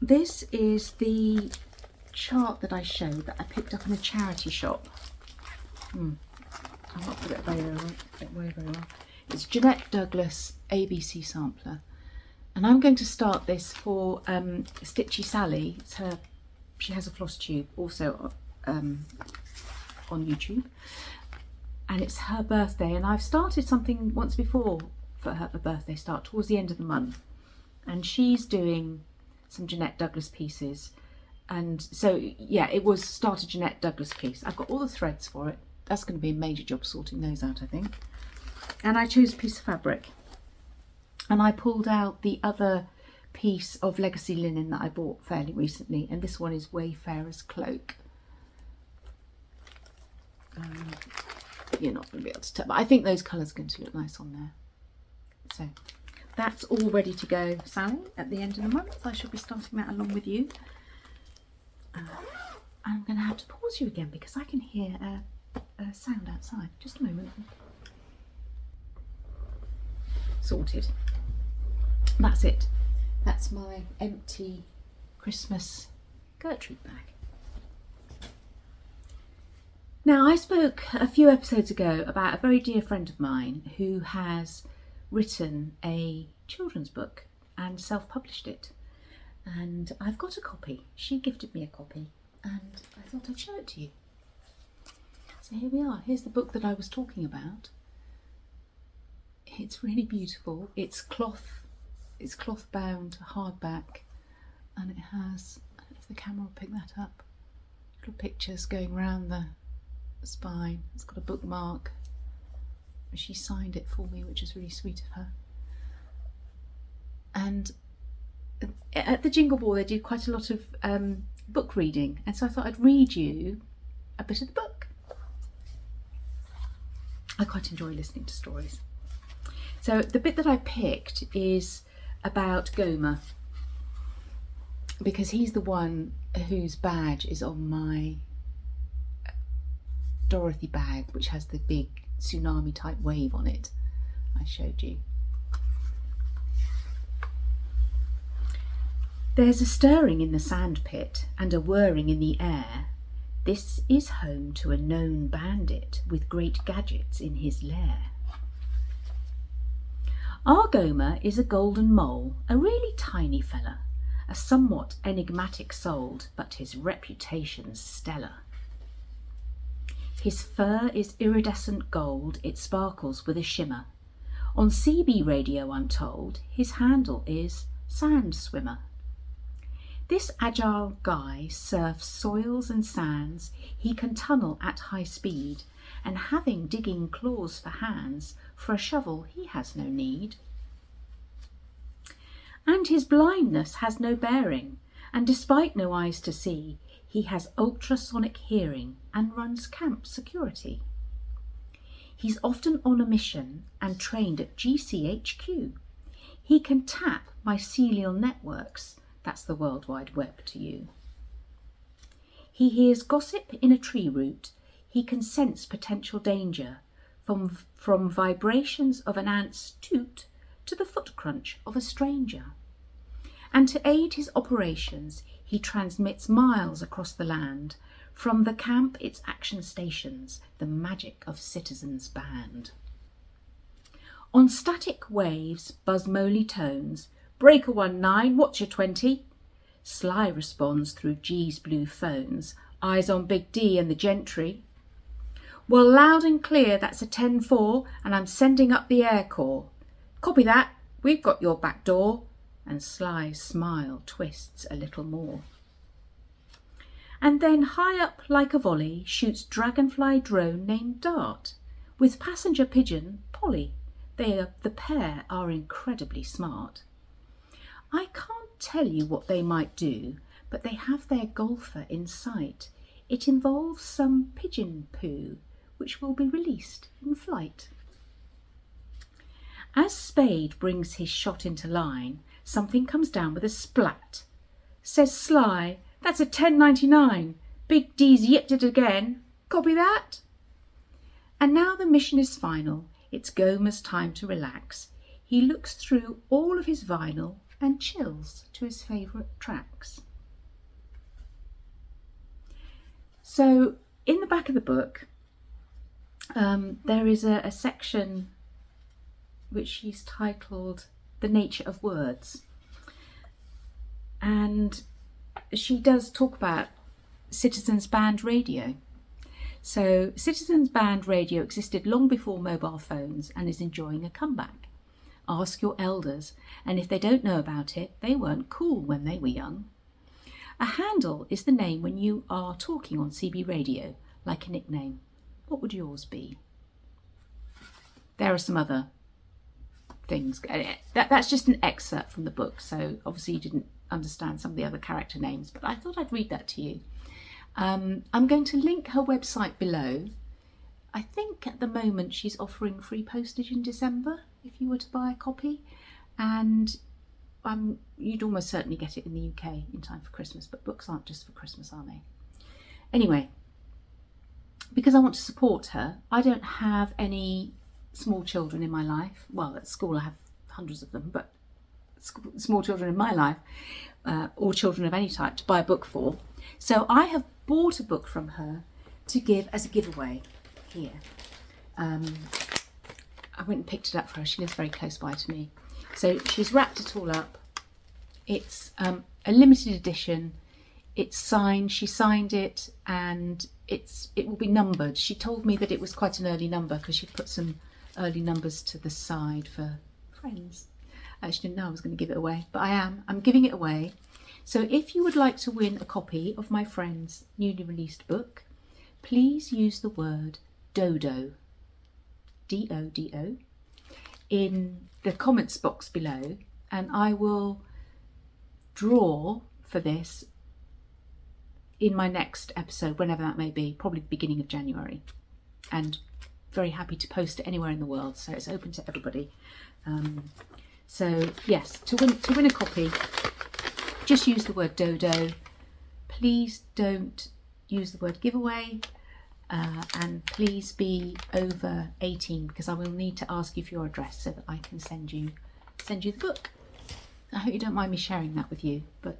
This is the chart that I showed that I picked up in a charity shop. I'm not put it very well. It's Jeanette Douglas ABC Sampler, and I'm going to start this for Stitchy Sally. She has a floss tube also on YouTube, and it's her birthday, and I've started something once before for her birthday start towards the end of the month, and she's doing some Jeanette Douglas pieces, and so yeah, it was start a Jeanette Douglas piece. I've got all the threads for it. That's going to be a major job sorting those out, I think. And I chose a piece of fabric, and I pulled out the other piece of legacy linen that I bought fairly recently, and this one is Wayfarer's Cloak. You're not going to be able to tell, but I think those colours are going to look nice on there. So that's all ready to go, Sally, at the end of the month. I shall be starting that along with you. I'm going to have to pause you again because I can hear a sound outside. Just a moment. Sorted. That's it. That's my empty Christmas Gertrude bag. Now, I spoke a few episodes ago about a very dear friend of mine who has written a children's book and self-published it. And I've got a copy. She gifted me a copy and I thought I'd show it to you. So here we are. Here's the book that I was talking about. It's really beautiful. It's cloth bound, hardback, and it has, I don't know if the camera will pick that up, little pictures going around the spine. It's got a bookmark. She signed it for me, which is really sweet of her. And at the Jingle Ball they did quite a lot of book reading, and so I thought I'd read you a bit of the book. I quite enjoy listening to stories. So the bit that I picked is about Gomer, because he's the one whose badge is on my Dorothy bag, which has the big tsunami type wave on it I showed you. There's a stirring in the sand pit and a whirring in the air. This is home to a known bandit with great gadgets in his lair. Our Gomer is a golden mole, a really tiny fella, a somewhat enigmatic soul, but his reputation's stellar. His fur is iridescent gold, it sparkles with a shimmer. On CB radio, I'm told, his handle is Sand Swimmer. This agile guy surfs soils and sands, he can tunnel at high speed, and having digging claws for hands, for a shovel he has no need. And his blindness has no bearing, and despite no eyes to see, he has ultrasonic hearing and runs camp security. He's often on a mission and trained at GCHQ. He can tap mycelial networks, that's the World Wide Web to you. He hears gossip in a tree root, he can sense potential danger, from vibrations of an ant's toot to the foot crunch of a stranger. And to aid his operations, he transmits miles across the land, from the camp its action stations, the magic of Citizens Band. On static waves buzz moly tones, Breaker 19, what's your 20? Sly responds through G's blue phones, eyes on Big D and the gentry. Well, loud and clear, that's a 10-4, and I'm sending up the Air Corps. Copy that, we've got your back door. And Sly's smile twists a little more. And then high up like a volley shoots dragonfly drone named Dart, with passenger pigeon Polly. The pair are incredibly smart. I can't tell you what they might do, but they have their golfer in sight. It involves some pigeon poo, which will be released in flight. As Spade brings his shot into line, something comes down with a splat. Says Sly, that's a 1099. Big D's yipped it again. Copy that? And now the mission is final. It's Gomer's time to relax. He looks through all of his vinyl and chills to his favourite tracks. So in the back of the book, there is a section which she's titled The Nature of Words. And she does talk about Citizens Band radio. So Citizens Band radio existed long before mobile phones and is enjoying a comeback. Ask your elders, and if they don't know about it, they weren't cool when they were young. A handle is the name when you are talking on CB radio, like a nickname. What would yours be? There are some other things. That's just an excerpt from the book, so obviously you didn't understand some of the other character names, but I thought I'd read that to you. I'm going to link her website below. I think at the moment she's offering free postage in December if you were to buy a copy. and you'd almost certainly get it in the UK in time for Christmas, but books aren't just for Christmas, are they? Anyway, because I want to support her, I don't have any small children in my life. Well, at school I have hundreds of them, but small children in my life, or children of any type, to buy a book for. So I have bought a book from her to give as a giveaway here. I went and picked it up for her. She lives very close by to me. So she's wrapped it all up. It's a limited edition. It's signed. She signed it, and it will be numbered. She told me that it was quite an early number because she put some early numbers to the side for friends. She didn't know I was going to give it away, but I'm giving it away. So if you would like to win a copy of my friend's newly released book, please use the word Dodo, D-O-D-O, in the comments box below, and I will draw for this in my next episode, whenever that may be, probably the beginning of January. And very happy to post it anywhere in the world, so it's open to everybody. So yes, to win a copy, just use the word Dodo. Please don't use the word giveaway, and please be over 18, because I will need to ask you for your address so that I can send you the book. I hope you don't mind me sharing that with you, but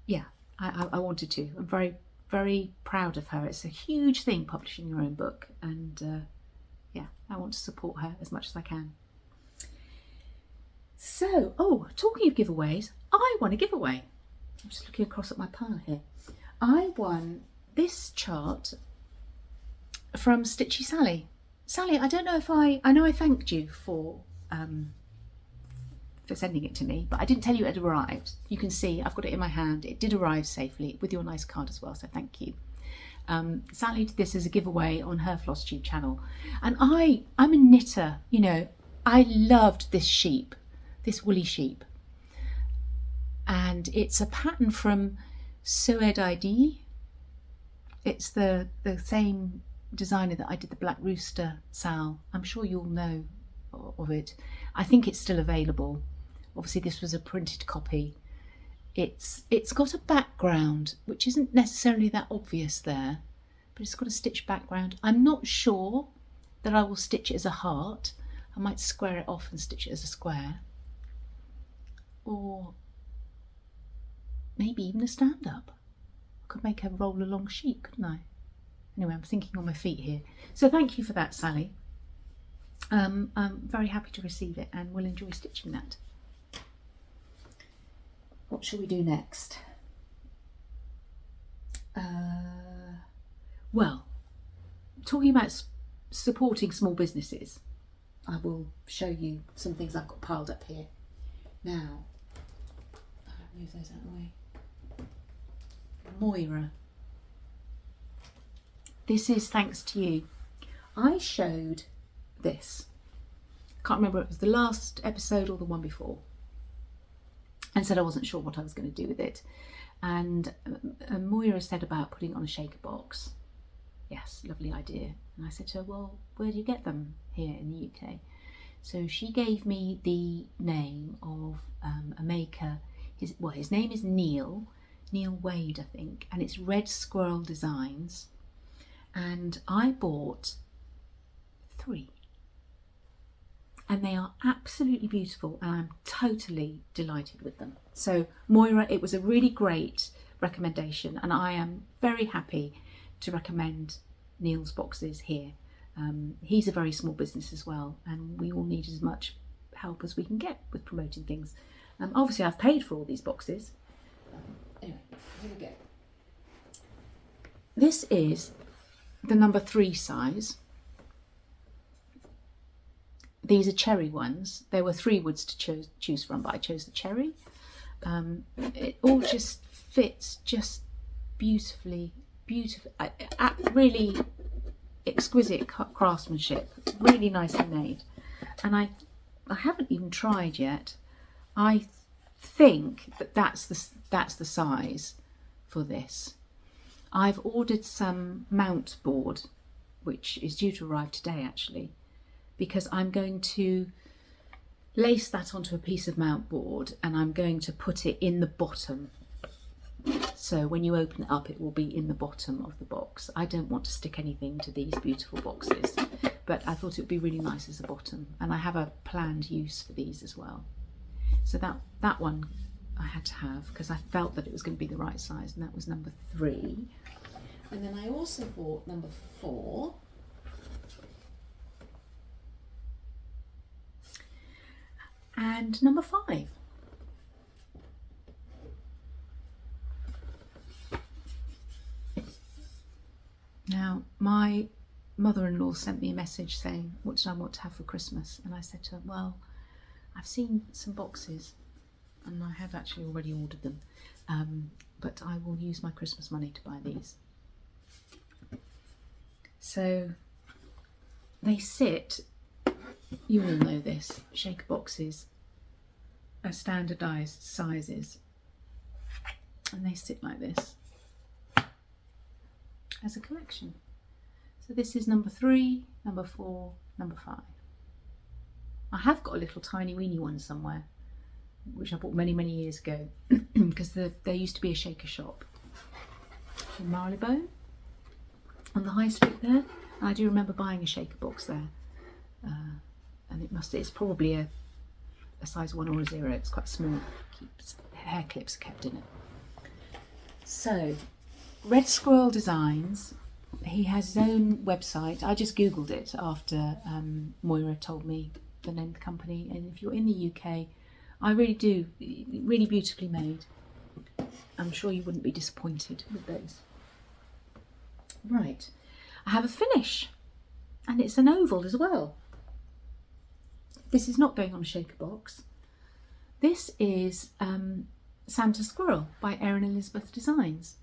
yeah, I wanted to. I'm very, very proud of her. It's a huge thing, publishing your own book, and yeah, I want to support her as much as I can. So, talking of giveaways, I won a giveaway. I'm just looking across at my pile here. I won this chart from Stitchy Sally. Sally, I don't know if I know I thanked you for sending it to me, but I didn't tell you it had arrived. You can see I've got it in my hand. It did arrive safely with your nice card as well, so thank you. Sally did this as a giveaway on her Flosstube channel, and I'm a knitter, you know. I loved this sheep, this woolly sheep, and it's a pattern from Sued ID. It's the same designer that I did the Black Rooster Sal. I'm sure you'll know of it. I think it's still available. Obviously this was a printed copy. It's got a background which isn't necessarily that obvious there, but it's got a stitched background. I'm not sure that I will stitch it as a heart. I might square it off and stitch it as a square, or maybe even a stand-up. I could make a roll-along sheep, couldn't I? Anyway, I'm thinking on my feet here. So thank you for that, Sally. I'm very happy to receive it, and will enjoy stitching that. What shall we do next? Well, talking about supporting small businesses, I will show you some things I've got piled up here. Now, I'll move those out of the way. Moira. This is thanks to you. I showed this. Can't remember if it was the last episode or the one before, and said I wasn't sure what I was going to do with it. And Moira said about putting it on a shaker box. Yes, lovely idea. And I said to her, well, where do you get them here in the UK? So she gave me the name of a maker. His name is Neil Wade, I think, and it's Red Squirrel Designs. And I bought 3. And they are absolutely beautiful, and I'm totally delighted with them. So Moira, it was a really great recommendation, and I am very happy to recommend Neil's boxes here. He's a very small business as well, and we all need as much help as we can get with promoting things. Obviously I've paid for all these boxes. Anyway, here we go. This is the number 3 size. These are cherry ones. There were 3 woods to choose from, but I chose the cherry. It all just fits just beautifully, really exquisite craftsmanship, really nicely made. And I haven't even tried yet. I think that's the size for this. I've ordered some mount board, which is due to arrive today actually, because I'm going to lace that onto a piece of mount board, and I'm going to put it in the bottom. So when you open it up, it will be in the bottom of the box. I don't want to stick anything to these beautiful boxes, but I thought it would be really nice as a bottom, and I have a planned use for these as well. So that one I had to have because I felt that it was going to be the right size, and that was number 3. And then I also bought number 4. And number 5. Now, my mother-in-law sent me a message saying, what did I want to have for Christmas? And I said to her, well, I've seen some boxes and I have actually already ordered them, but I will use my Christmas money to buy these. So they sit, you all know this, shaker boxes are standardised sizes, and they sit like this as a collection. So this is number 3, number 4, number 5. I have got a little tiny weeny one somewhere, which I bought many, many years ago, because there used to be a shaker shop in Marylebone on the high street there. And I do remember buying a shaker box there, and it's probably a size 1 or a 0. It's quite small. Hair clips are kept in it. So Red Squirrel Designs, he has his own website. I just googled it after Moira told me the name of the company, and if you're in the UK, I really do, really beautifully made. I'm sure you wouldn't be disappointed with those. Right, I have a finish, and it's an oval as well. This is not going on a shaker box. This is Santa Squirrel by Erin Elizabeth Designs,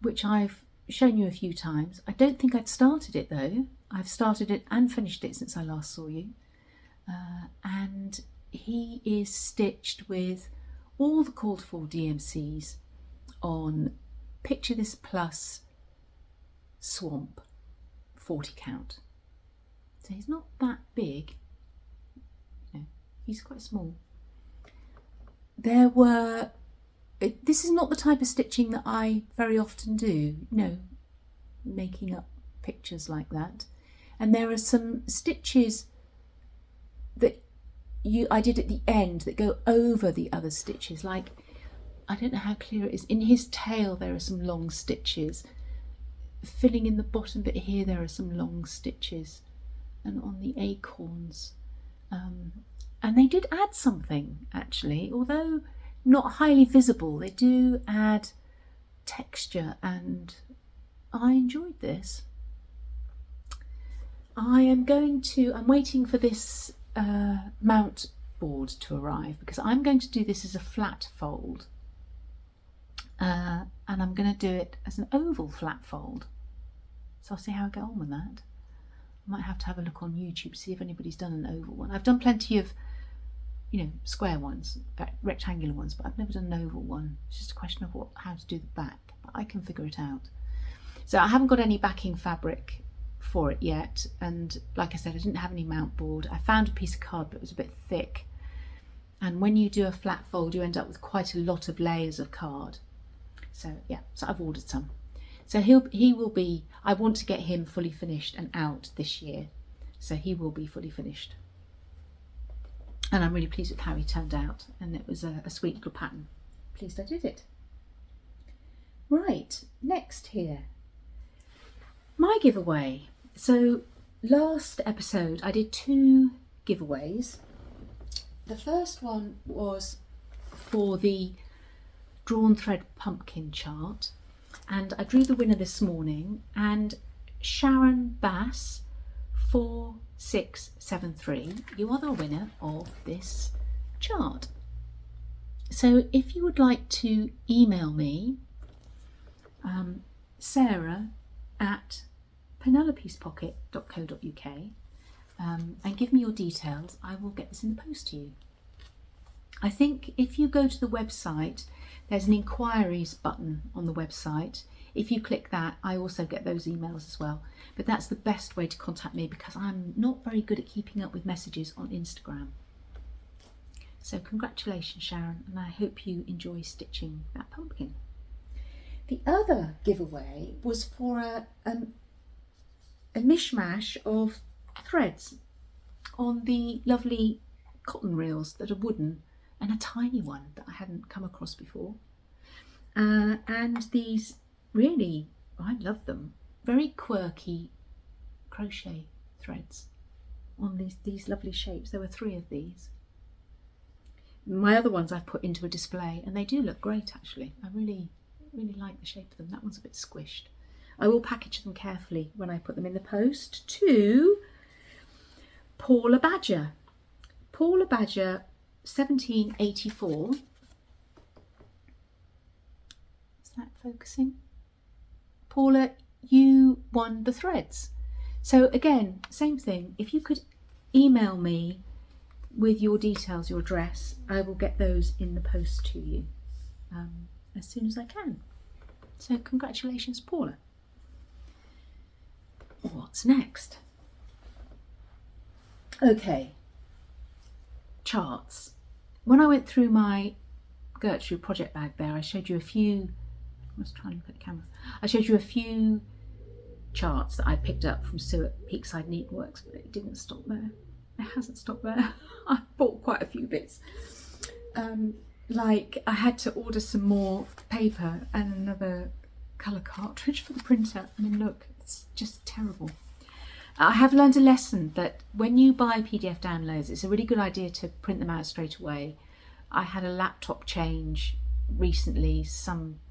which I've shown you a few times. I don't think I'd started it though. I've started it and finished it since I last saw you. And he is stitched with all the called for DMCs on Picture This Plus Swamp 40 count. So he's not that big. No, he's quite small. This is not the type of stitching that I very often do, making up pictures like that. And there are some stitches that I did at the end that go over the other stitches. Like, I don't know how clear it is. In his tail there are some long stitches. Filling in the bottom bit here there are some long stitches. And on the acorns. And they did add something actually, although not highly visible. They do add texture, and I enjoyed this. I'm waiting for this mount board to arrive, because I'm going to do this as a flat fold, and I'm going to do it as an oval flat fold. So I'll see how I get on with that. I might have to have a look on YouTube, see if anybody's done an oval one. I've done plenty of square ones, rectangular ones, but I've never done an oval one. It's just a question of how to do the back, but I can figure it out. So I haven't got any backing fabric for it yet, and like I said, I didn't have any mount board. I found a piece of card, but it was a bit thick, and when you do a flat fold you end up with quite a lot of layers of card. So yeah, so I've ordered some. So he will be, I want to get him fully finished and out this year, so he will be fully finished. And I'm really pleased with how he turned out, and it was a sweet little pattern. Pleased I did it. Right, next here, my giveaway. So last episode I did 2 giveaways. The first one was for the drawn thread pumpkin chart, and I drew the winner this morning, and Sharon Bass 4673, you are the winner of this chart. So if you would like to email me, sarah@penelopespocket.co.uk, and give me your details, I will get this in the post to you. I think if you go to the website, there's an inquiries button on the website. If you click that, I also get those emails as well. But that's the best way to contact me, because I'm not very good at keeping up with messages on Instagram. So congratulations, Sharon, and I hope you enjoy stitching that pumpkin. The other giveaway was for a mishmash of threads on the lovely cotton reels that are wooden, and a tiny one that I hadn't come across before. And these really, I love them, very quirky crochet threads on these lovely shapes. There were 3 of these. My other ones I've put into a display, and they do look great actually. I really like the shape of them. That one's a bit squished. I will package them carefully when I put them in the post to Paula Badger. Paula Badger 1784. Is that focusing? Paula, you won the threads. So again, same thing. If you could email me with your details, your address, I will get those in the post to you as soon as I can. So congratulations, Paula. What's next? Okay, charts. When I went through my Gertrude project bag there, I showed you a few, I was trying to look at the camera, I showed you a few charts that I picked up from Sue at Peakside Needleworks, but it didn't stop there. It hasn't stopped there. I bought quite a few bits. Like I had to order some more paper and another colour cartridge for the printer. I mean, look, it's just terrible. I have learned a lesson that when you buy PDF downloads, it's a really good idea to print them out straight away. I had a laptop change recently.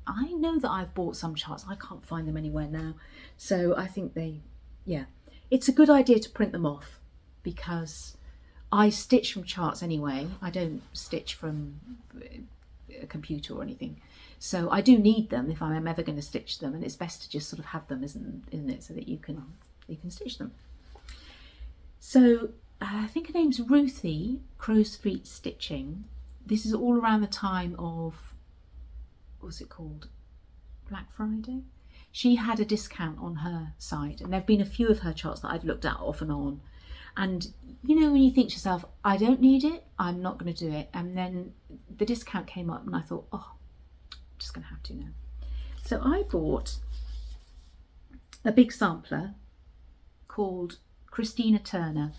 I know that I've bought some charts. I can't find them anywhere now. So I think it's a good idea to print them off, because I stitch from charts anyway. I don't stitch from a computer or anything. So I do need them if I'm ever going to stitch them, and it's best to just sort of have them, isn't it, so that you can stitch them. So I think her name's Ruthie Crow's Feet Stitching. This is all around the time of, what's it called, Black Friday. She had a discount on her site, and there have been a few of her charts that I've looked at off and on. And you know, when you think to yourself, I don't need it, I'm not going to do it. And then the discount came up and I thought, oh, I'm just going to have to now. So I bought a big sampler called Christina Turner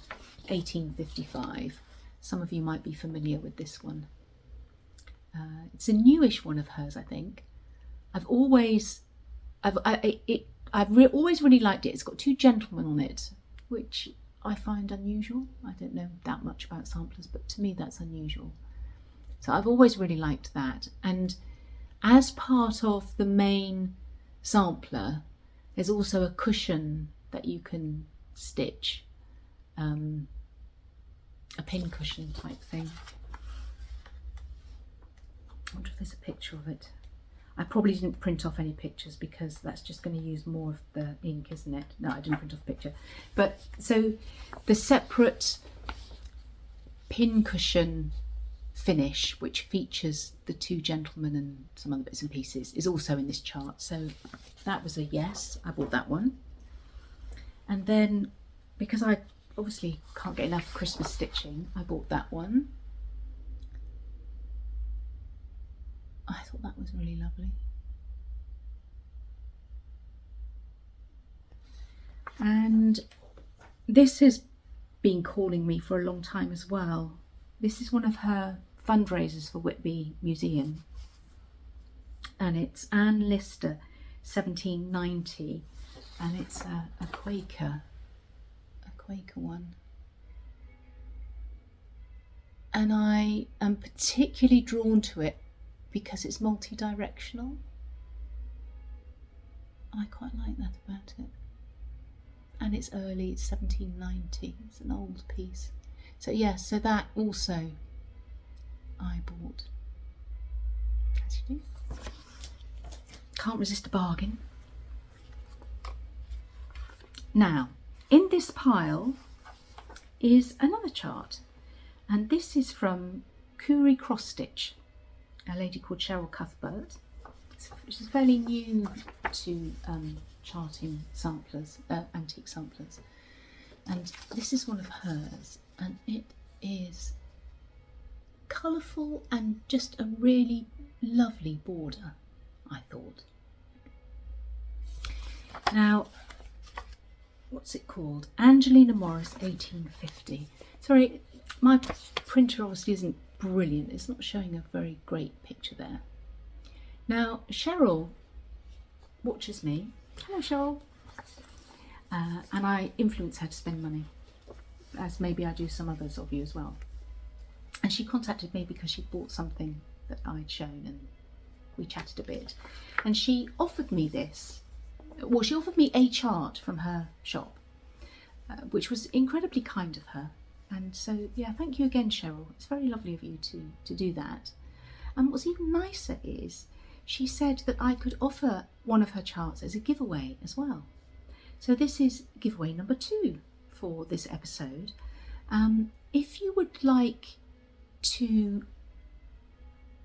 1855. Some of you might be familiar with this one. It's a newish one of hers, I think. I've always really liked it. It's got 2 gentlemen on it, which I find unusual. I don't know that much about samplers, but to me that's unusual. So I've always really liked that. And as part of the main sampler, there's also a cushion that you can stitch, a pin cushion type thing. I wonder if there's a picture of it. I probably didn't print off any pictures because that's just going to use more of the ink, isn't it? No, I didn't print off a picture. But so the separate pin cushion finish, which features the 2 gentlemen and some other bits and pieces, is also in this chart. So that was a yes, I bought that one. And then, because I obviously can't get enough Christmas stitching, I bought that one. I thought that was really lovely. And this has been calling me for a long time as well. This is one of her fundraisers for Whitby Museum, and it's Anne Lister 1790, and it's a Quaker one. And I am particularly drawn to it because it's multi-directional. I quite like that about it. And it's early, it's 1790, it's an old piece. So yes, so that also I bought. As you do. Can't resist a bargain. Now, in this pile is another chart, and this is from Coorie Cross Stitch, a lady called Cheryl Cuthbert. She's fairly new to charting samplers, antique samplers, and this is one of hers, and it is colourful and just a really lovely border, I thought. Now, what's it called? Angelina Morris 1850. Sorry, my printer obviously isn't brilliant. It's not showing a very great picture there. Now, Cheryl watches me. Hello, Cheryl. And I influence her to spend money, as maybe I do some others of you as well. And she contacted me because she bought something that I'd shown, and we chatted a bit. And she offered me this. Well, she offered me a chart from her shop, which was incredibly kind of her. And so, yeah, thank you again, Cheryl. It's very lovely of you to do that. And what's even nicer is she said that I could offer one of her charts as a giveaway as well. So this is giveaway number 2 for this episode. If you would like to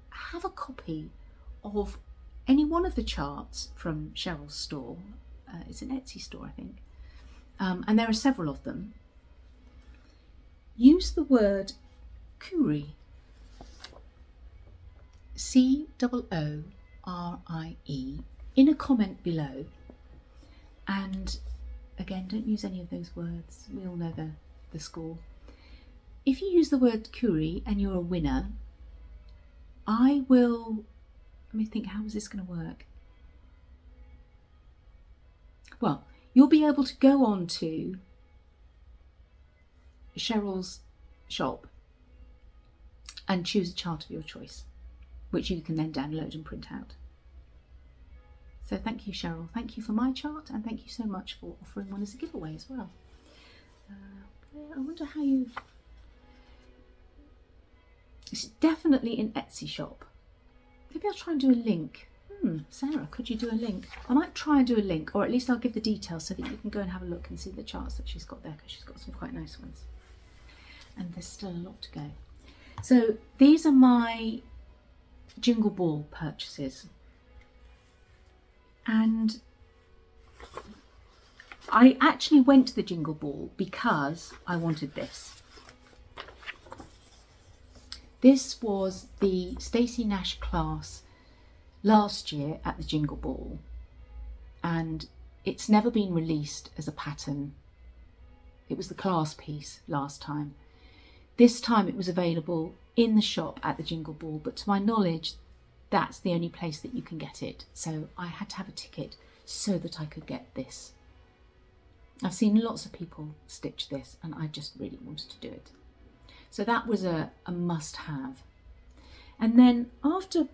have a copy of any one of the charts from Cheryl's store, it's an Etsy store, I think, and there are several of them, use the word Coorie, C-O-O-R-I-E, in a comment below. And again, don't use any of those words. We all know the score. If you use the word Coorie and you're a winner, I will, let me think, how is this going to work? Well, you'll be able to go on to Cheryl's shop and choose a chart of your choice, which you can then download and print out. So thank you, Cheryl. Thank you for my chart, and thank you so much for offering one as a giveaway as well. I wonder how you... It's definitely an Etsy shop. Maybe I'll try and do a link. Sarah, could you do a link? I might try and do a link, or at least I'll give the details so that you can go and have a look and see the charts that she's got there, because she's got some quite nice ones. And there's still a lot to go. So these are my Jingle Ball purchases. And I actually went to the Jingle Ball because I wanted this. This was the Stacey Nash class last year at the Jingle Ball, and it's never been released as a pattern. It was the class piece last time. This time it was available in the shop at the Jingle Ball, but to my knowledge, that's the only place that you can get it. So I had to have a ticket so that I could get this. I've seen lots of people stitch this, and I just really wanted to do it. So that was a must-have. And then after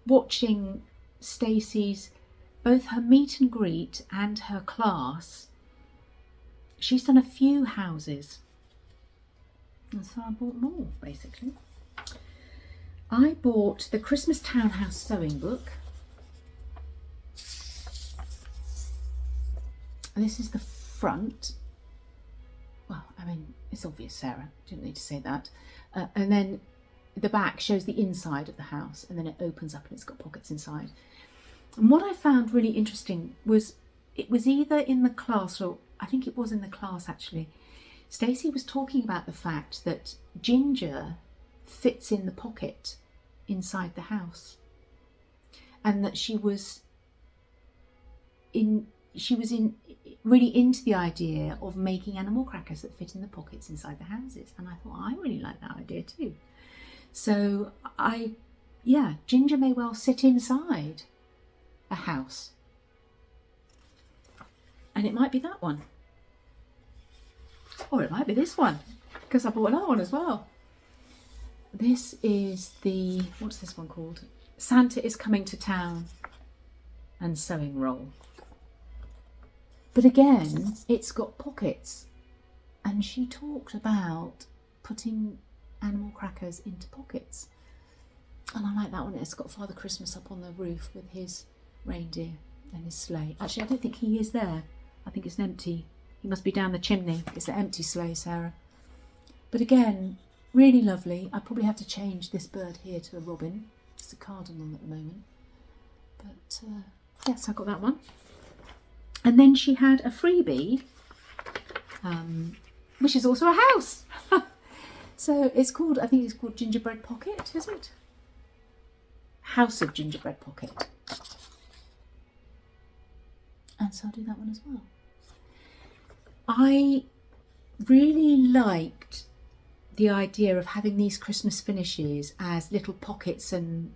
watching Stacey's, both her meet and greet and her class, she's done a few houses. And so I bought more, basically. I bought the Christmas Townhouse sewing book. And this is the front. Well, I mean, it's obvious, Sarah. Didn't need to say that. And then the back shows the inside of the house, and then it opens up and it's got pockets inside. And what I found really interesting was, it was either in the class, or I think it was in the class actually, Stacey was talking about the fact that ginger fits in the pocket inside the house, and that she was really into the idea of making animal crackers that fit in the pockets inside the houses. And I thought, I really like that idea too. So ginger may well sit inside a house, and it might be that one, or it might be this one, because I bought another one as well. This is the, what's this one called? Santa is Coming to Town and sewing roll. But again, it's got pockets, and she talked about putting animal crackers into pockets. And I like that one. It's got Father Christmas up on the roof with his reindeer and his sleigh. Actually, I don't think he is there. I think it's empty. He must be down the chimney. It's an empty sleigh, Sarah. But again, really lovely. I probably have to change this bird here to a robin. It's a cardinal at the moment. But yes, I got that one. And then she had a freebie, which is also a house. So it's called, I think it's called Gingerbread Pocket, is it? House of Gingerbread Pocket. And so I'll do that one as well. I really liked the idea of having these Christmas finishes as little pockets and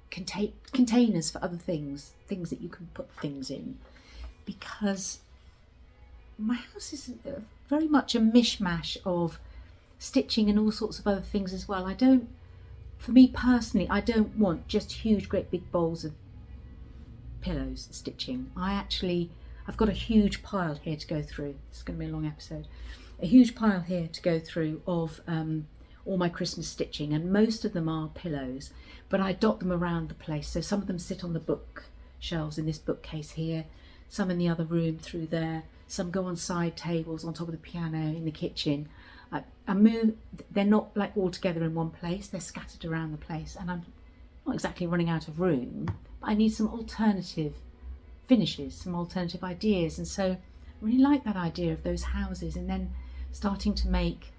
containers for other things that you can put things in, because my house is very much a mishmash of stitching and all sorts of other things as well. For me personally, I don't want just huge great big bowls of pillows stitching. I've got a huge pile here to go through. It's going to be a long episode. A huge pile here to go through of all my Christmas stitching, and most of them are pillows, but I dot them around the place. So some of them sit on the bookshelves in this bookcase here, some in the other room through there, some go on side tables on top of the piano in the kitchen. They're not like all together in one place, they're scattered around the place, and I'm not exactly running out of room, but I need some alternative finishes, some alternative ideas. And so I really like that idea of those houses, and then starting to make,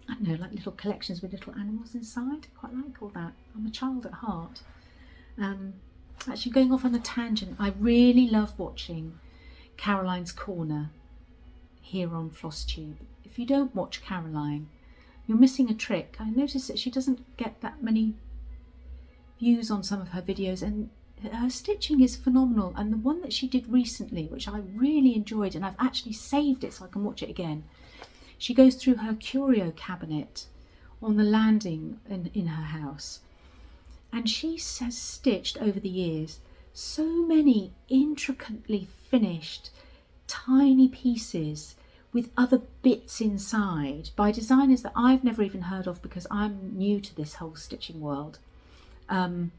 I don't know, like little collections with little animals inside. I quite like all that. I'm a child at heart. Actually, going off on a tangent, I really love watching Caroline's Corner here on Flosstube. If you don't watch Caroline, you're missing a trick. I noticed that she doesn't get that many views on some of her videos, and her stitching is phenomenal. And the one that she did recently, which I really enjoyed, and I've actually saved it so I can watch it again, she goes through her curio cabinet on the landing in her house, and she has stitched over the years so many intricately finished tiny pieces with other bits inside by designers that I've never even heard of, because I'm new to this whole stitching world. And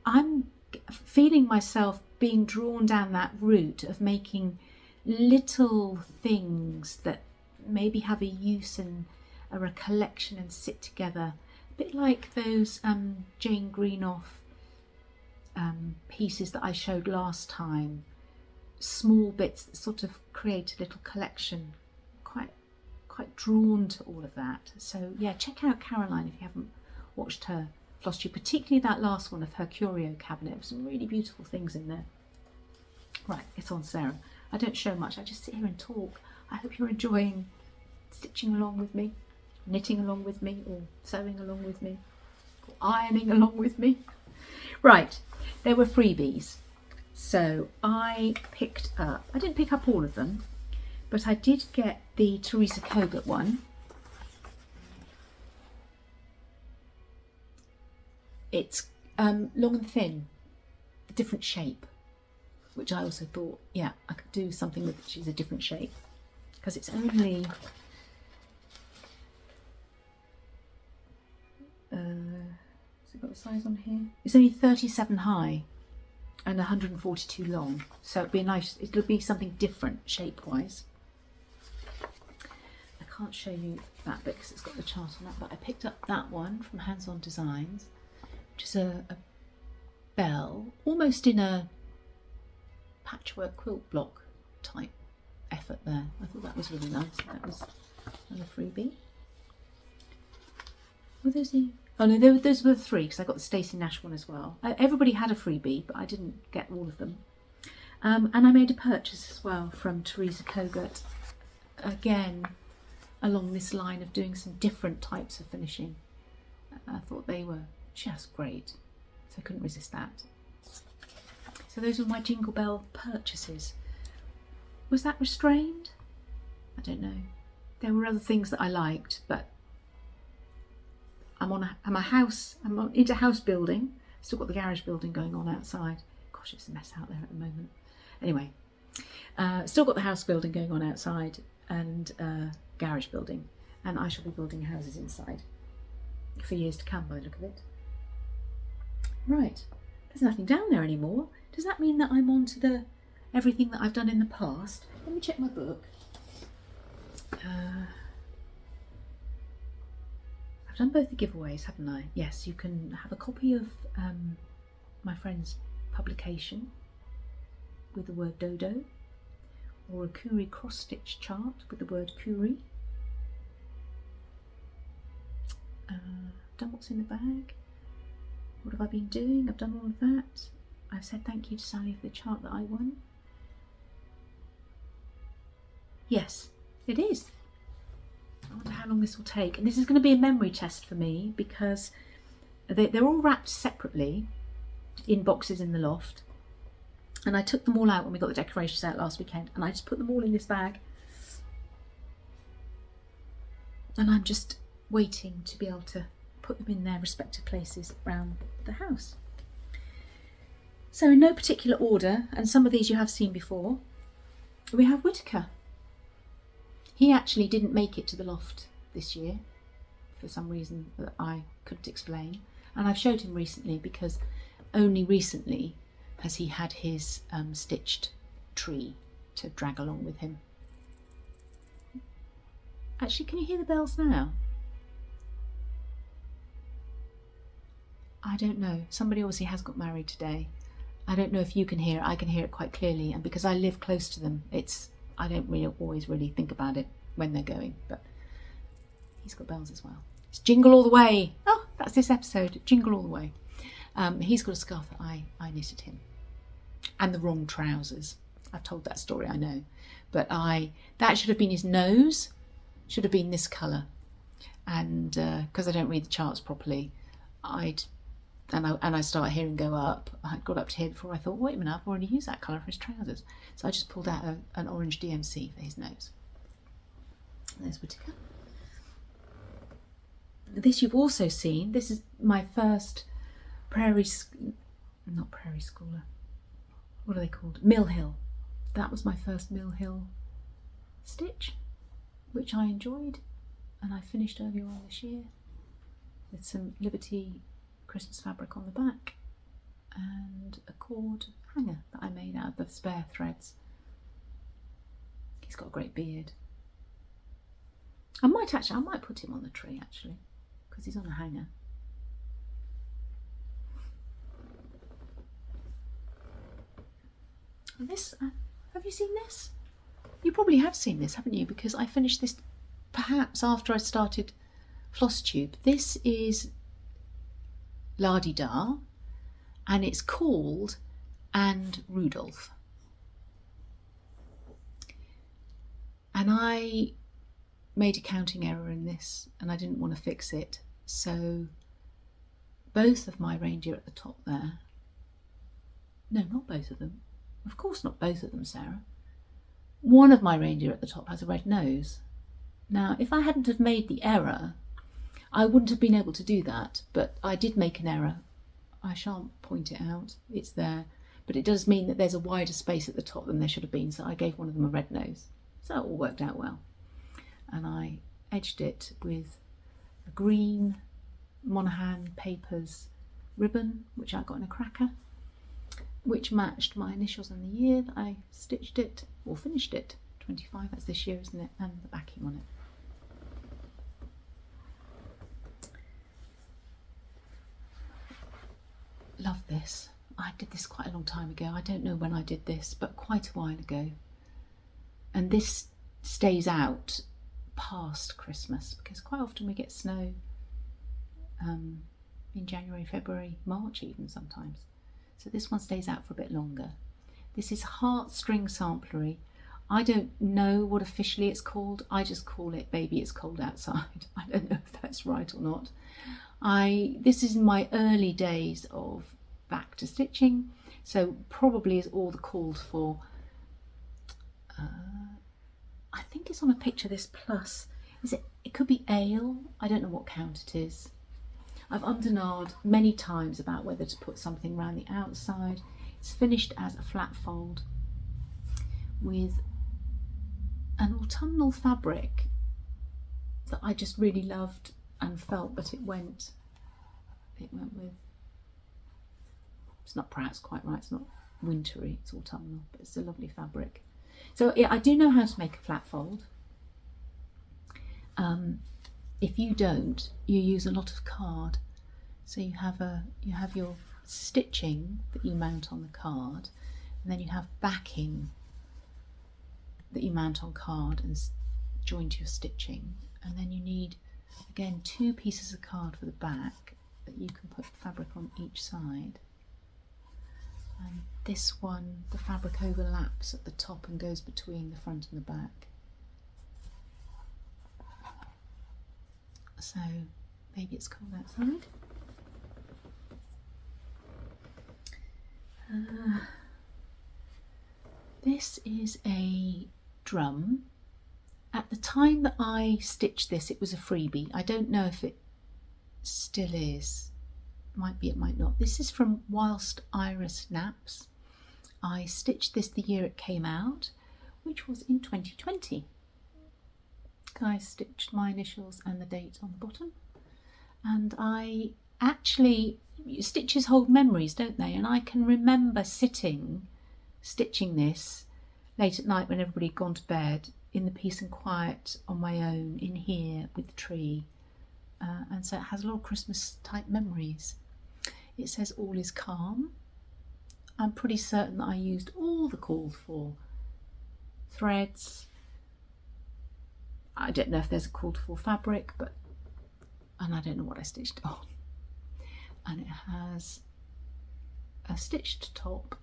I'm feeling myself being drawn down that route of making little things that maybe have a use and are a collection and sit together, a bit like those Jane Greenough pieces that I showed last time. Small bits that sort of create a little collection. Quite drawn to all of that. So yeah, check out Caroline if you haven't watched her Flosstube, particularly that last one of her curio cabinet. There's some really beautiful things in there. Right, it's on Sarah. I don't show much, I just sit here and talk. I hope you're enjoying stitching along with me, knitting along with me, or sewing along with me, or ironing along with me. Right, there were freebies. So I didn't pick up all of them, but I did get the Teresa Kogut one. It's long and thin, a different shape, which I also thought, yeah, I could do something with which is a different shape, because it's only has it got the size on here? It's only 37 high and 142 long, so it'll be something different shape wise. I can't show you that bit because it's got the chart on that, but I picked up that one from Hands On Designs, which is a bell, almost in a patchwork quilt block type effort there. I thought that was really nice. That was another freebie. Were those the... Oh no, those were the three, because I got the Stacey Nash one as well. Everybody had a freebie, but I didn't get all of them. And I made a purchase as well from Teresa Kogut, again along this line of doing some different types of finishing. I thought they were just great, so I couldn't resist that. So those were my Jingle Bell purchases. Was that restrained? I don't know. There were other things that I liked, but I'm into house building. Still got the garage building going on outside. Gosh, it's a mess out there at the moment. Anyway, still got the house building going on outside, and garage building, and I shall be building houses inside for years to come by the look of it. Right, there's nothing down there anymore. Does that mean that I'm on to the everything that I've done in the past? Let me check my book. I've done both the giveaways, haven't I? Yes, you can have a copy of my friend's publication with the word dodo, or a Coorie cross-stitch chart with the word Coorie, done what's in the bag. What have I been doing? I've done all of that. I've said thank you to Sally for the chart that I won. Yes, it is. I wonder how long this will take. And this is going to be a memory test for me because they're all wrapped separately in boxes in the loft. And I took them all out when we got the decorations out last weekend. And I just put them all in this bag. And I'm just waiting to be able to put them in their respective places around the house. So in no particular order, and some of these you have seen before, we have Whitaker. He actually didn't make it to the loft this year for some reason that I couldn't explain. And I've showed him recently because only recently has he had his stitched tree to drag along with him. Actually, can you hear the bells now? I don't know. Somebody obviously has got married today. I don't know if you can hear it. I can hear it quite clearly. And because I live close to them, I don't really always really think about it when they're going. But he's got bells as well. It's Jingle All the Way. Oh, that's this episode. Jingle All the Way. He's got a scarf that I knitted him. And the wrong trousers. I've told that story, I know. But that should have been his nose. Should have been this colour. And because I don't read the charts properly, I start hearing go up. I got up to here before I thought, wait a minute, I've already used that colour for his trousers. So I just pulled out an orange DMC for his nose. There's Whitaker. This you've also seen. This is my first not prairie schooler. What are they called? Mill Hill. That was my first Mill Hill stitch, which I enjoyed, and I finished earlier on this year with some Liberty Christmas fabric on the back and a cord hanger that I made out of the spare threads. He's got a great beard. I might put him on the tree actually, because he's on a hanger. And this, have you seen this? You probably have seen this, haven't you? Because I finished this perhaps after I started Flosstube. This is La-di-da, and it's called And Rudolph. And I made a counting error in this and I didn't want to fix it. So both of my reindeer at the top there, no, not both of them. Of course not both of them, Sarah. One of my reindeer at the top has a red nose. Now, if I hadn't have made the error, I wouldn't have been able to do that, but I did make an error. I shan't point it out, it's there, but it does mean that there's a wider space at the top than there should have been, so I gave one of them a red nose. So it all worked out well. And I edged it with a green Monaghan Papers ribbon, which I got in a cracker, which matched my initials and the year that I stitched it, or finished it. 25, that's this year, isn't it? And the backing on it. Love this. I did this quite a long time ago. I don't know when I did this, but quite a while ago. And this stays out past Christmas, because quite often we get snow in January, February, March even sometimes. So this one stays out for a bit longer. This is Heartstring Samplery. I don't know what officially it's called. I just call it Baby It's Cold Outside. I don't know if that's right or not. This is in my early days of back to stitching, so probably is all the calls for. I think it's on a picture, this plus. Is it? It could be ale. I don't know what count it is. I've ummed many times about whether to put something around the outside. It's finished as a flat fold with an autumnal fabric that I just really loved and felt that it went with. It's not perhaps quite right, it's not wintry, it's autumnal, but it's a lovely fabric. So yeah, I do know how to make a flat fold. If you don't, you use a lot of card. So you have your stitching that you mount on the card, and then you have backing that you mount on card and join to your stitching, and then you need Again, 2 pieces of card for the back that you can put fabric on each side. And this one, the fabric overlaps at the top and goes between the front and the back. So maybe it's cold outside. This is a drum. At the time that I stitched this, it was a freebie. I don't know if it still is. Might be, it might not. This is from Whilst Iris Naps. I stitched this the year it came out, which was in 2020. I stitched my initials and the date on the bottom. And I actually, stitches hold memories, don't they? And I can remember stitching this late at night when everybody had gone to bed, in the peace and quiet on my own in here with the tree, and so it has a lot of Christmas type memories. It says all is calm. I'm pretty certain that I used all the called for threads. I don't know if there's a called for fabric, and I don't know what I stitched on. And it has a stitched top.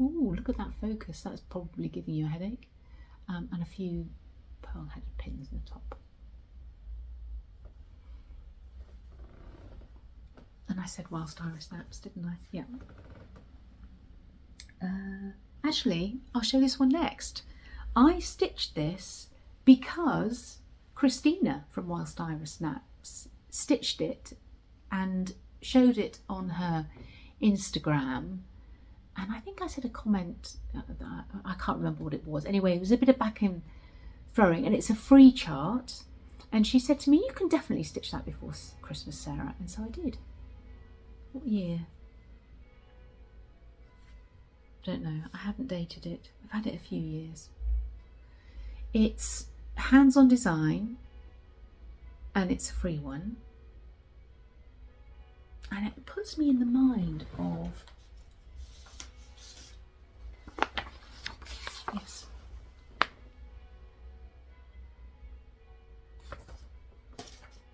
Ooh, look at that focus, that's probably giving you a headache. And a few pearl-headed pins in the top. And I said Whilst Iris Naps, didn't I? Yeah. Actually, I'll show this one next. I stitched this because Christina from Whilst Iris Naps stitched it and showed it on her Instagram. And I think I said a comment, I can't remember what it was. Anyway, it was a bit of back and throwing, and it's a free chart. And she said to me, you can definitely stitch that before Christmas, Sarah. And so I did. What year? Don't know. I haven't dated it. I've had it a few years. It's hands-on design, and it's a free one. And it puts me in the mind of... Yes.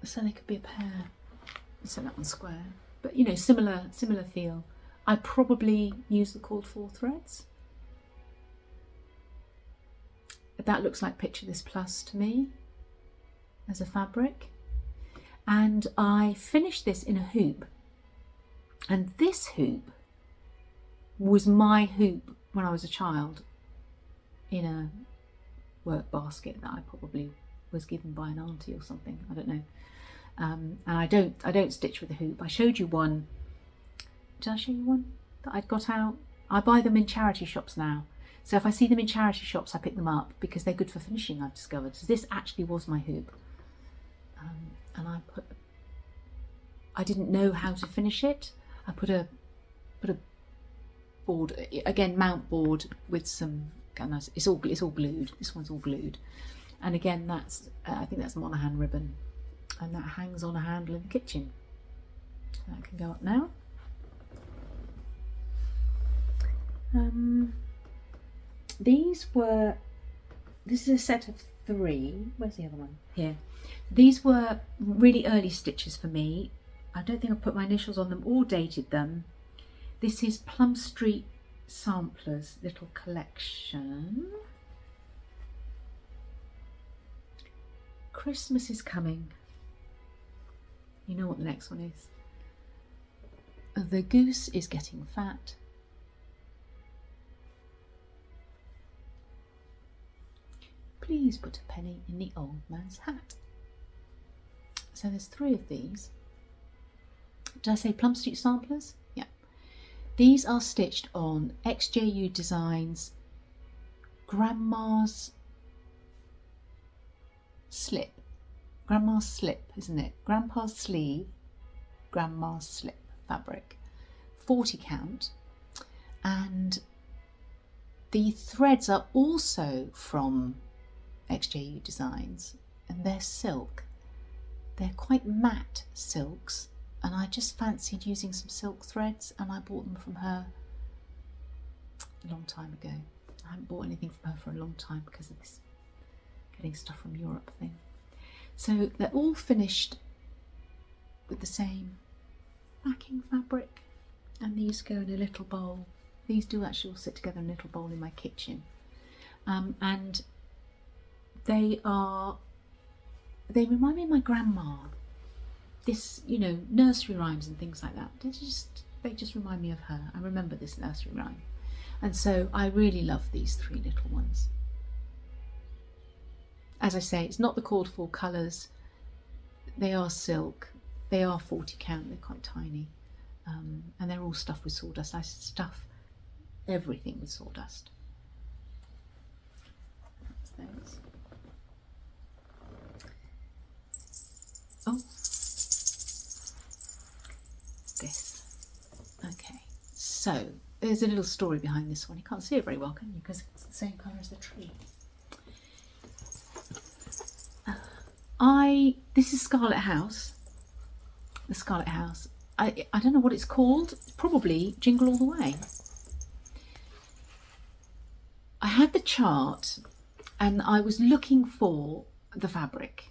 So they could be a pair. So that one's square, but you know, similar feel. I probably use the called for threads. That looks like Picture This Plus to me as a fabric. And I finished this in a hoop. And this hoop was my hoop when I was a child, in a work basket that I probably was given by an auntie or something, I don't know. And I don't stitch with a hoop. I showed you one. Did I show you one that I'd got out? I buy them in charity shops now. So if I see them in charity shops, I pick them up because they're good for finishing, I've discovered. So this actually was my hoop. And I didn't know how to finish it. I put a board, again, mount board with some, it's all glued. This one's all glued. And again, that's, I think that's monohan ribbon. And that hangs on a handle in the kitchen. That can go up now. This is a set of 3. Where's the other one? Here. These were really early stitches for me. I don't think I put my initials on them or dated them. This is Plum Street Samplers little collection. Christmas is coming. You know what the next one is. The goose is getting fat. Please put a penny in the old man's hat. So there's 3 of these. Did I say Plum Street Samplers? Yeah. These are stitched on XJU Designs Grandma's Slip. Grandma's Slip, isn't it? Grandpa's Sleeve, Grandma's Slip fabric. 40 count. And the threads are also from XJU Designs, and they're silk. They're quite matte silks, and I just fancied using some silk threads, and I bought them from her a long time ago. I haven't bought anything from her for a long time because of this getting stuff from Europe thing. So they're all finished with the same backing fabric, and these go in a little bowl. These do actually all sit together in a little bowl in my kitchen, and they remind me of my grandma. This, you know, nursery rhymes and things like that, they just remind me of her. I remember this nursery rhyme, and so I really love these 3 little ones. As I say, it's not the called for colours. They are silk. They are 40 count. They're quite tiny, and they're all stuffed with sawdust. I stuff everything with sawdust. That's those. Oh, this. Okay, so there's a little story behind this one. You can't see it very well, can you? Because it's the same colour as the tree. This is Scarlet House. The Scarlet House. I don't know what it's called. It's probably Jingle All the Way. I had the chart and I was looking for the fabric.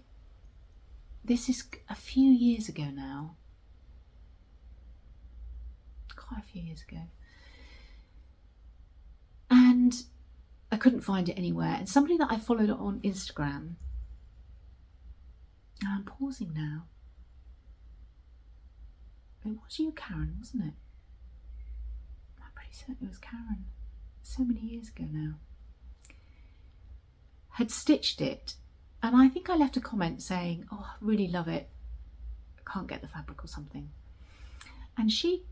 This is a few years ago now. Quite a few years ago. And I couldn't find it anywhere. And somebody that I followed on Instagram, and I'm pausing now. It was you, Karen, wasn't it? I'm pretty certain it was Karen. So many years ago now. Had stitched it, and I think I left a comment saying, oh, I really love it. I can't get the fabric or something. And she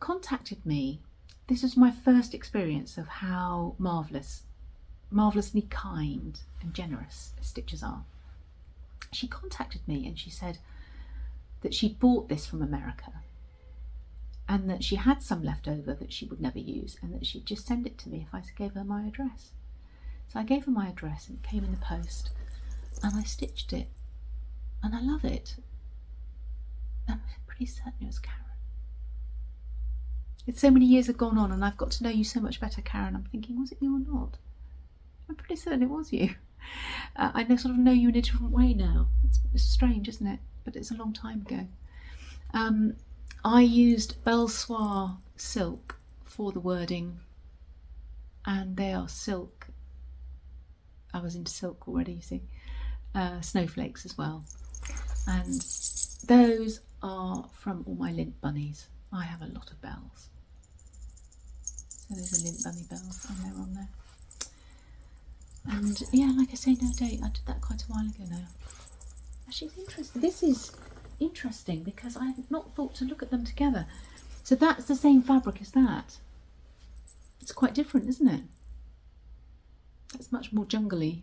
contacted me. This was my first experience of how marvellously kind and generous stitchers are. She contacted me and she said that she'd bought this from America and that she had some left over that she would never use, and that she'd just send it to me if I gave her my address. So I gave her my address and it came in the post, and I stitched it, and I love it. I'm pretty certain it was Karen. It's so many years have gone on and I've got to know you so much better, Karen. I'm thinking, was it you or not? I'm pretty certain it was you. I sort of know you in a different way now. It's strange, isn't it? But it's a long time ago. I used Belsoir silk for the wording, and they are silk. I was into silk already, you see. Snowflakes as well. And those are from all my lint bunnies. I have a lot of bells. So there's a lint bunny bells, and they're on there. And yeah, like I say, no date. I did that quite a while ago now. Actually, it's interesting. This is interesting because I have not thought to look at them together. So that's the same fabric as that. It's quite different, isn't it? That's much more jungly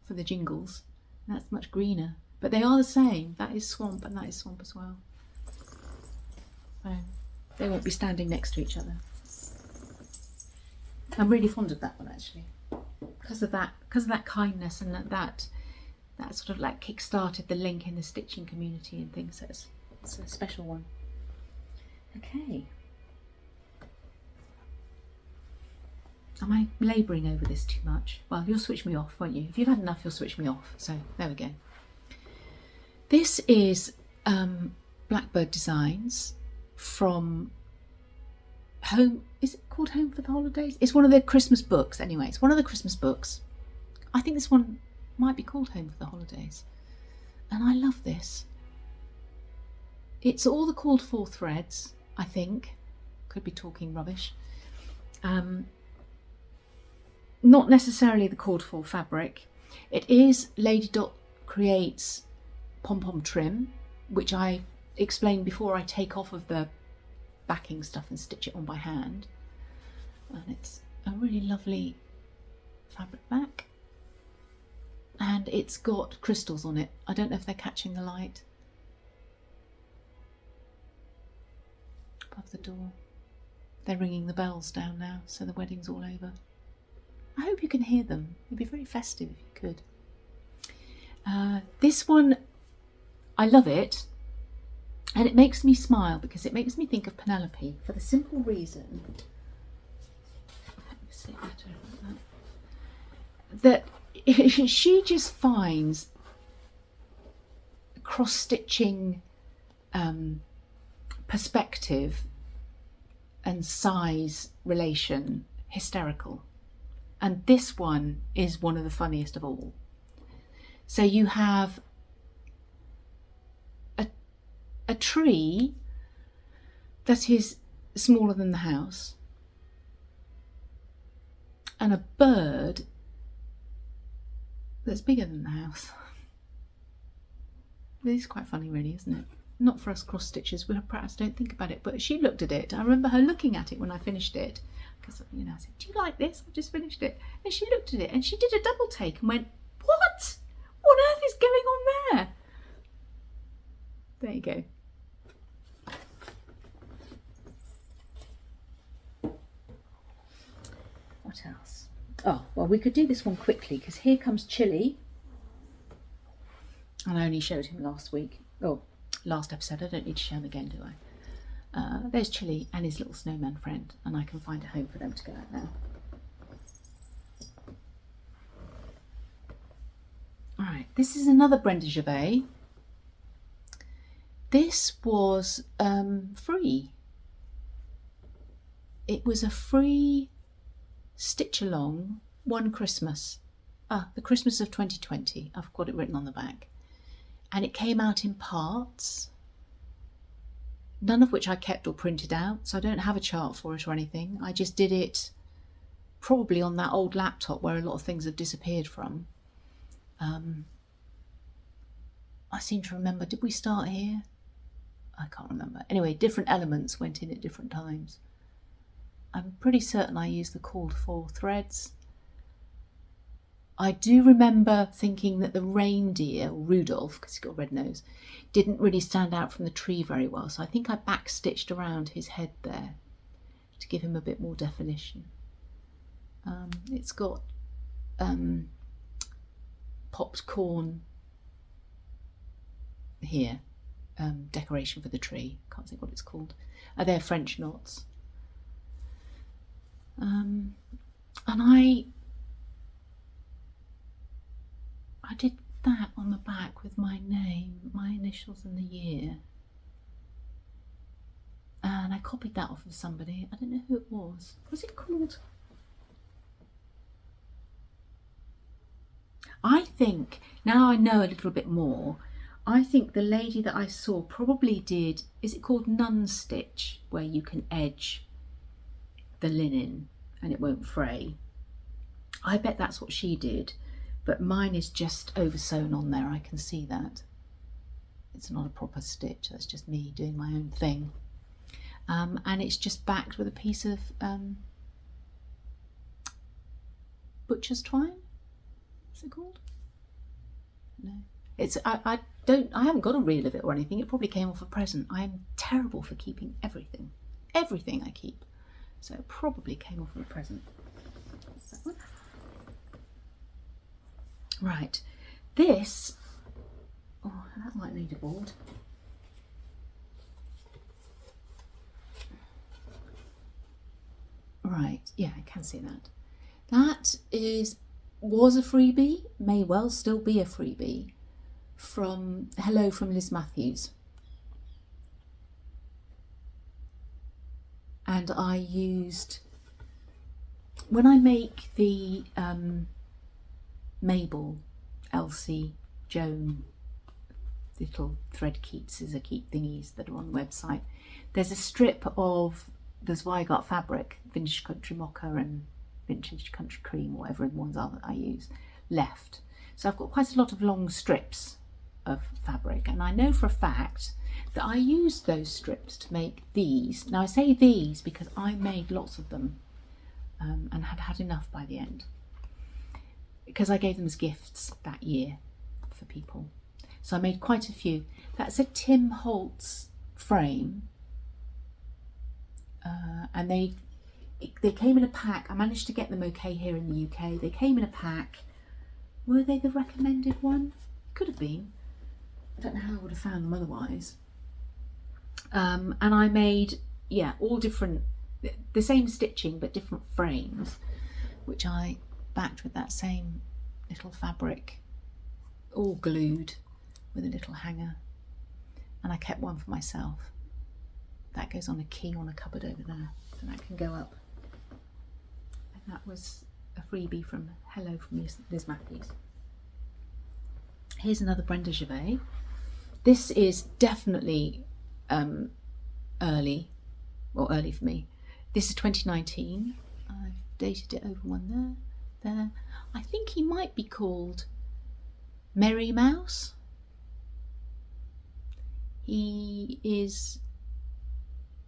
for the jingles. And that's much greener. But they are the same. That is swamp and that is swamp as well. So they won't be standing next to each other. I'm really fond of that one actually. Because of that kindness, and that sort of like kick-started the link in the stitching community and things. So it's a special one. Okay. Am I labouring over this too much? Well, you'll switch me off, won't you? If you've had enough, you'll switch me off. So there we go. This is Blackbird Designs from Home. Is it called Home for the Holidays? It's one of the Christmas books anyway. It's one of the Christmas books. I think this one might be called Home for the Holidays. And I love this. It's all the called for threads, I think. Could be talking rubbish. Not necessarily the called for fabric. It is Lady Dot Creates pom-pom trim, which I explained before I take off of the backing stuff and stitch it on by hand. And it's a really lovely fabric back. And it's got crystals on it. I don't know if they're catching the light. Above the door. They're ringing the bells down now, so the wedding's all over. I hope you can hear them. It'd be very festive if you could. This one, I love it. And it makes me smile because it makes me think of Penelope for the simple reason that she just finds cross-stitching perspective and size relation hysterical. And this one is one of the funniest of all. So you have a tree that is smaller than the house, and a bird that's bigger than the house. It is quite funny really, isn't it? Not for us cross stitchers, we perhaps don't think about it, but she looked at it. I remember her looking at it when I finished it, because, you know, I said, do you like this? I've just finished it. And she looked at it and she did a double take and went, what? What on earth is going on there? There you go. What else? Oh, well, we could do this one quickly because here comes Chili. And I only showed him last week. Oh, last episode. I don't need to show him again, do I? There's Chili and his little snowman friend, and I can find a home for them to go out now. Alright, this is another Brenda Gervais. This was free. It was a free stitch along one Christmas. The Christmas of 2020. I've got it written on the back. And it came out in parts, none of which I kept or printed out, so I don't have a chart for it or anything. I just did it probably on that old laptop where a lot of things have disappeared from. I seem to remember, did we start here? I can't remember. Anyway, different elements went in at different times. I'm pretty certain I used the called for threads. I do remember thinking that the reindeer, or Rudolph, because he's got a red nose, didn't really stand out from the tree very well. So I think I backstitched around his head there to give him a bit more definition. It's got popped corn here, decoration for the tree. Can't think what it's called. They're French knots. And I did that on the back with my name, my initials and the year. And I copied that off of somebody. I don't know who it was. What's it called? I think, now I know a little bit more, I think the lady that I saw probably did, is it called nun stitch, where you can edge the linen and it won't fray? I bet that's what she did. But mine is just oversewn on there, I can see that. It's not a proper stitch, that's just me doing my own thing. And it's just backed with a piece of butcher's twine, is it called? No. It's, I haven't got a reel of it or anything, it probably came off a present. I am terrible for keeping everything. Everything I keep. So it probably came off of a present. What's that one? Right, this, oh, that might need a board. Right, yeah, I can see that. That was a freebie, may well still be a freebie, from Hello from Liz Matthews. And I used, when I make the Mabel, Elsie, Joan, little thread keep, scissor keep thingies that are on the website, there's a strip of the Zweigart fabric, Vintage Country Mocha and Vintage Country Cream, whatever the ones are that I use, left. So I've got quite a lot of long strips of fabric, and I know for a fact that I used those strips to make these. Now I say these because I made lots of them and had enough by the end, because I gave them as gifts that year for people. So I made quite a few. That's a Tim Holtz frame, and they came in a pack. I managed to get them okay here in the UK. They came in a pack. Were they the recommended one? Could have been. I don't know how I would have found them otherwise. And I made, yeah, all different, the same stitching but different frames, which I backed with that same little fabric, all glued, with a little hanger, and I kept one for myself. That goes on a key on a cupboard over there, so that can go up. And that was a freebie from Hello from Liz Matthews. Here's another Brenda Gervais. This is definitely early for me. This is 2019. I've dated it over one there. I think he might be called Merry Mouse. He is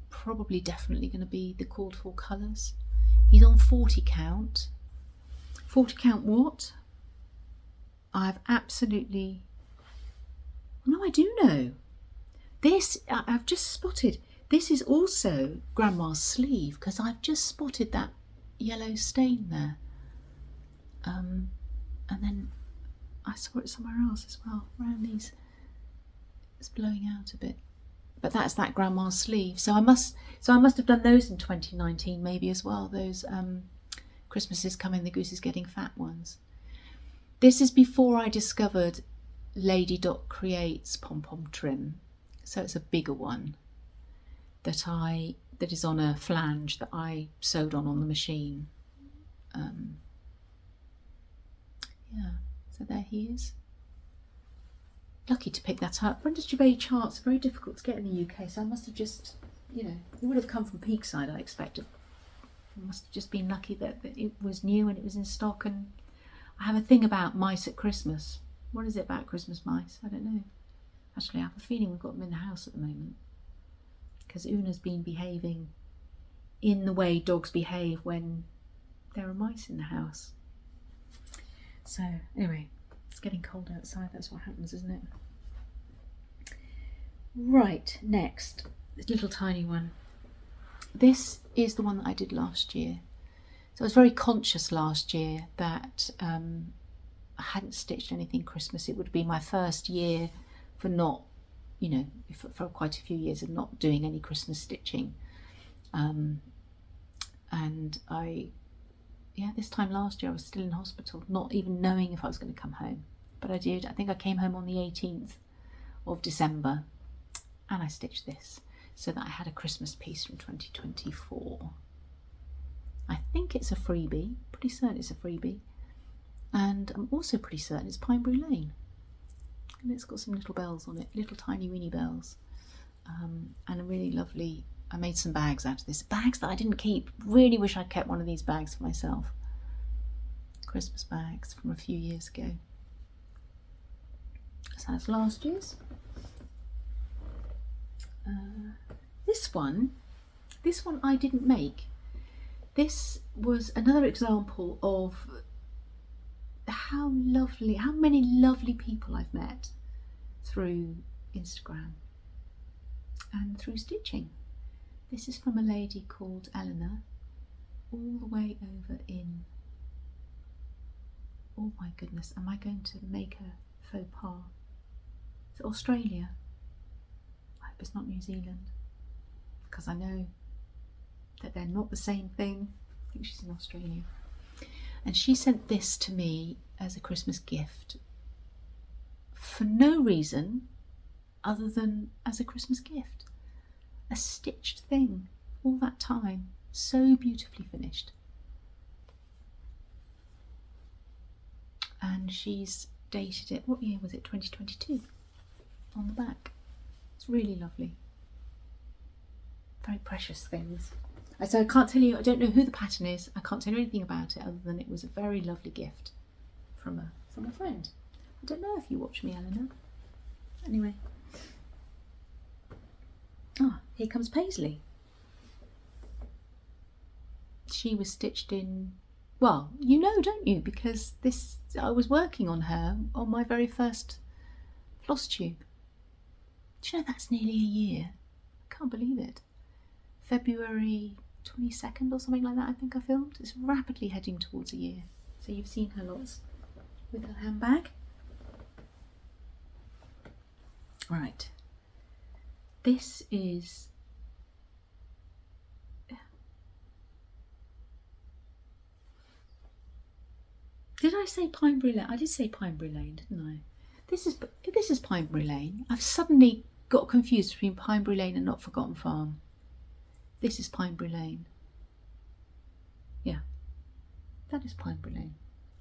probably definitely going to be the called for colours. He's on 40 count. 40 count what? I've absolutely... No, I do know. This, I've just spotted. This is also Grandma's sleeve, because I've just spotted that yellow stain there. And then I saw it somewhere else as well, around these. It's blowing out a bit. But that's that Grandma's sleeve. So I must have done those in 2019 maybe as well. Those Christmases Coming, the Goose is Getting Fat ones. This is before I discovered Lady Dot Creates pom-pom trim. So it's a bigger one that is on a flange that I sewed on the machine. Yeah, so there he is. Lucky to pick that up. Brenda Gervais charts are very difficult to get in the UK, so I must have just, it would have come from Peakside, I expected. I must have just been lucky that it was new and it was in stock. And I have a thing about mice at Christmas. What is it about Christmas mice? I don't know. Actually, I have a feeling we've got them in the house at the moment, because Una's been behaving in the way dogs behave when there are mice in the house. So anyway, it's getting cold outside. That's what happens, isn't it? Right, next, this little tiny one. This is the one that I did last year. So I was very conscious last year that I hadn't stitched anything Christmas. It would be my first year for not, for quite a few years of not doing any Christmas stitching. And this time last year I was still in hospital, not even knowing if I was going to come home. But I did. I think I came home on the 18th of December, and I stitched this so that I had a Christmas piece from 2024. I think it's a freebie, pretty certain it's a freebie. And I'm also pretty certain it's Pine Brew Lane. And it's got some little bells on it, little tiny weeny bells. And a really lovely, I made some bags out of this. Bags that I didn't keep. Really wish I'd kept one of these bags for myself. Christmas bags from a few years ago. So that's last year's. This one I didn't make. This was another example of how many lovely people I've met through Instagram and through stitching. This is from a lady called Eleanor, all the way over in, oh my goodness, am I going to make a faux pas? Is it Australia? I hope it's not New Zealand, because I know that they're not the same thing. I think she's in Australia. And she sent this to me as a Christmas gift for no reason other than as a Christmas gift. A stitched thing, all that time, so beautifully finished. And she's dated it, what year was it, 2022, on the back. It's really lovely. Very precious things. So I can't tell you, I don't know who the pattern is, I can't tell you anything about it other than it was a very lovely gift from a friend. I don't know if you watch me, Eleanor. Anyway. Ah, here comes Paisley. She was stitched in, well, you know, don't you? Because I was working on her on my very first Flosstube. Do you know that's nearly a year? I can't believe it. February 22nd or something like that, I think I filmed. It's rapidly heading towards a year. So you've seen her lots with her handbag. Right. This is... Did I say Pine Brew Lane? I did say Pine Brew Lane, didn't I? This is Pineberry Lane. I've suddenly got confused between Pineberry Lane and Not Forgotten Farm. This is Pineberry Lane. Yeah, that is Pineberry Lane.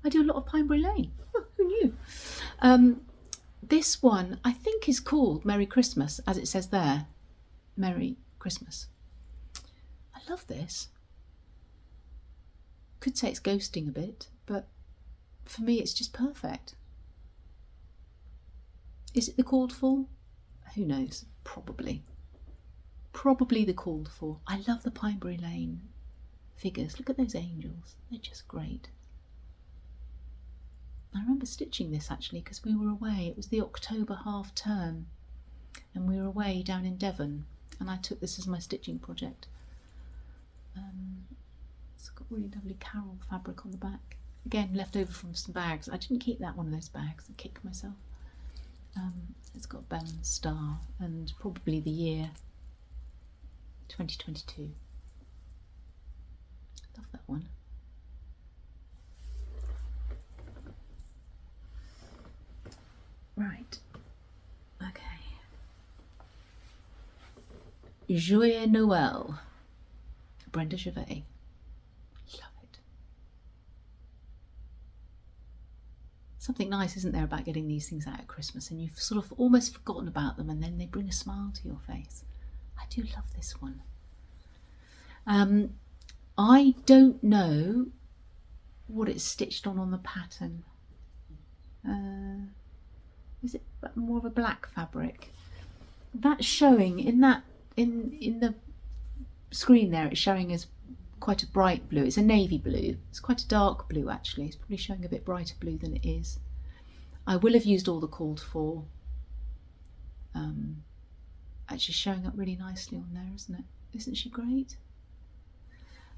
I do a lot of Pineberry Lane. Oh, who knew? This one I think is called Merry Christmas, as it says there. Merry Christmas. I love this. Could say it's ghosting a bit, but for me it's just perfect. Is it the called for? Who knows? Probably. Probably the called for. I love the Pineberry Lane figures. Look at those angels. They're just great. I remember stitching this actually because we were away. It was the October half term and we were away down in Devon and I took this as my stitching project. It's got really lovely Carol fabric on the back. Again, left over from some bags. I didn't keep that one of those bags. I kicked myself. It's got Bell and Star and probably the year 2022. Love that one. Right. Okay. Joyeux Noël. Brenda Gervais. Love it. Something nice, isn't there, about getting these things out at Christmas and you've sort of almost forgotten about them and then they bring a smile to your face. I do love this one. I don't know what it's stitched on the pattern. Is it more of a black fabric? That's showing in the screen there. It's showing as quite a bright blue. It's a navy blue. It's quite a dark blue actually. It's probably showing a bit brighter blue than it is. I will have used all the called for. Actually showing up really nicely on there, isn't it? Isn't she great?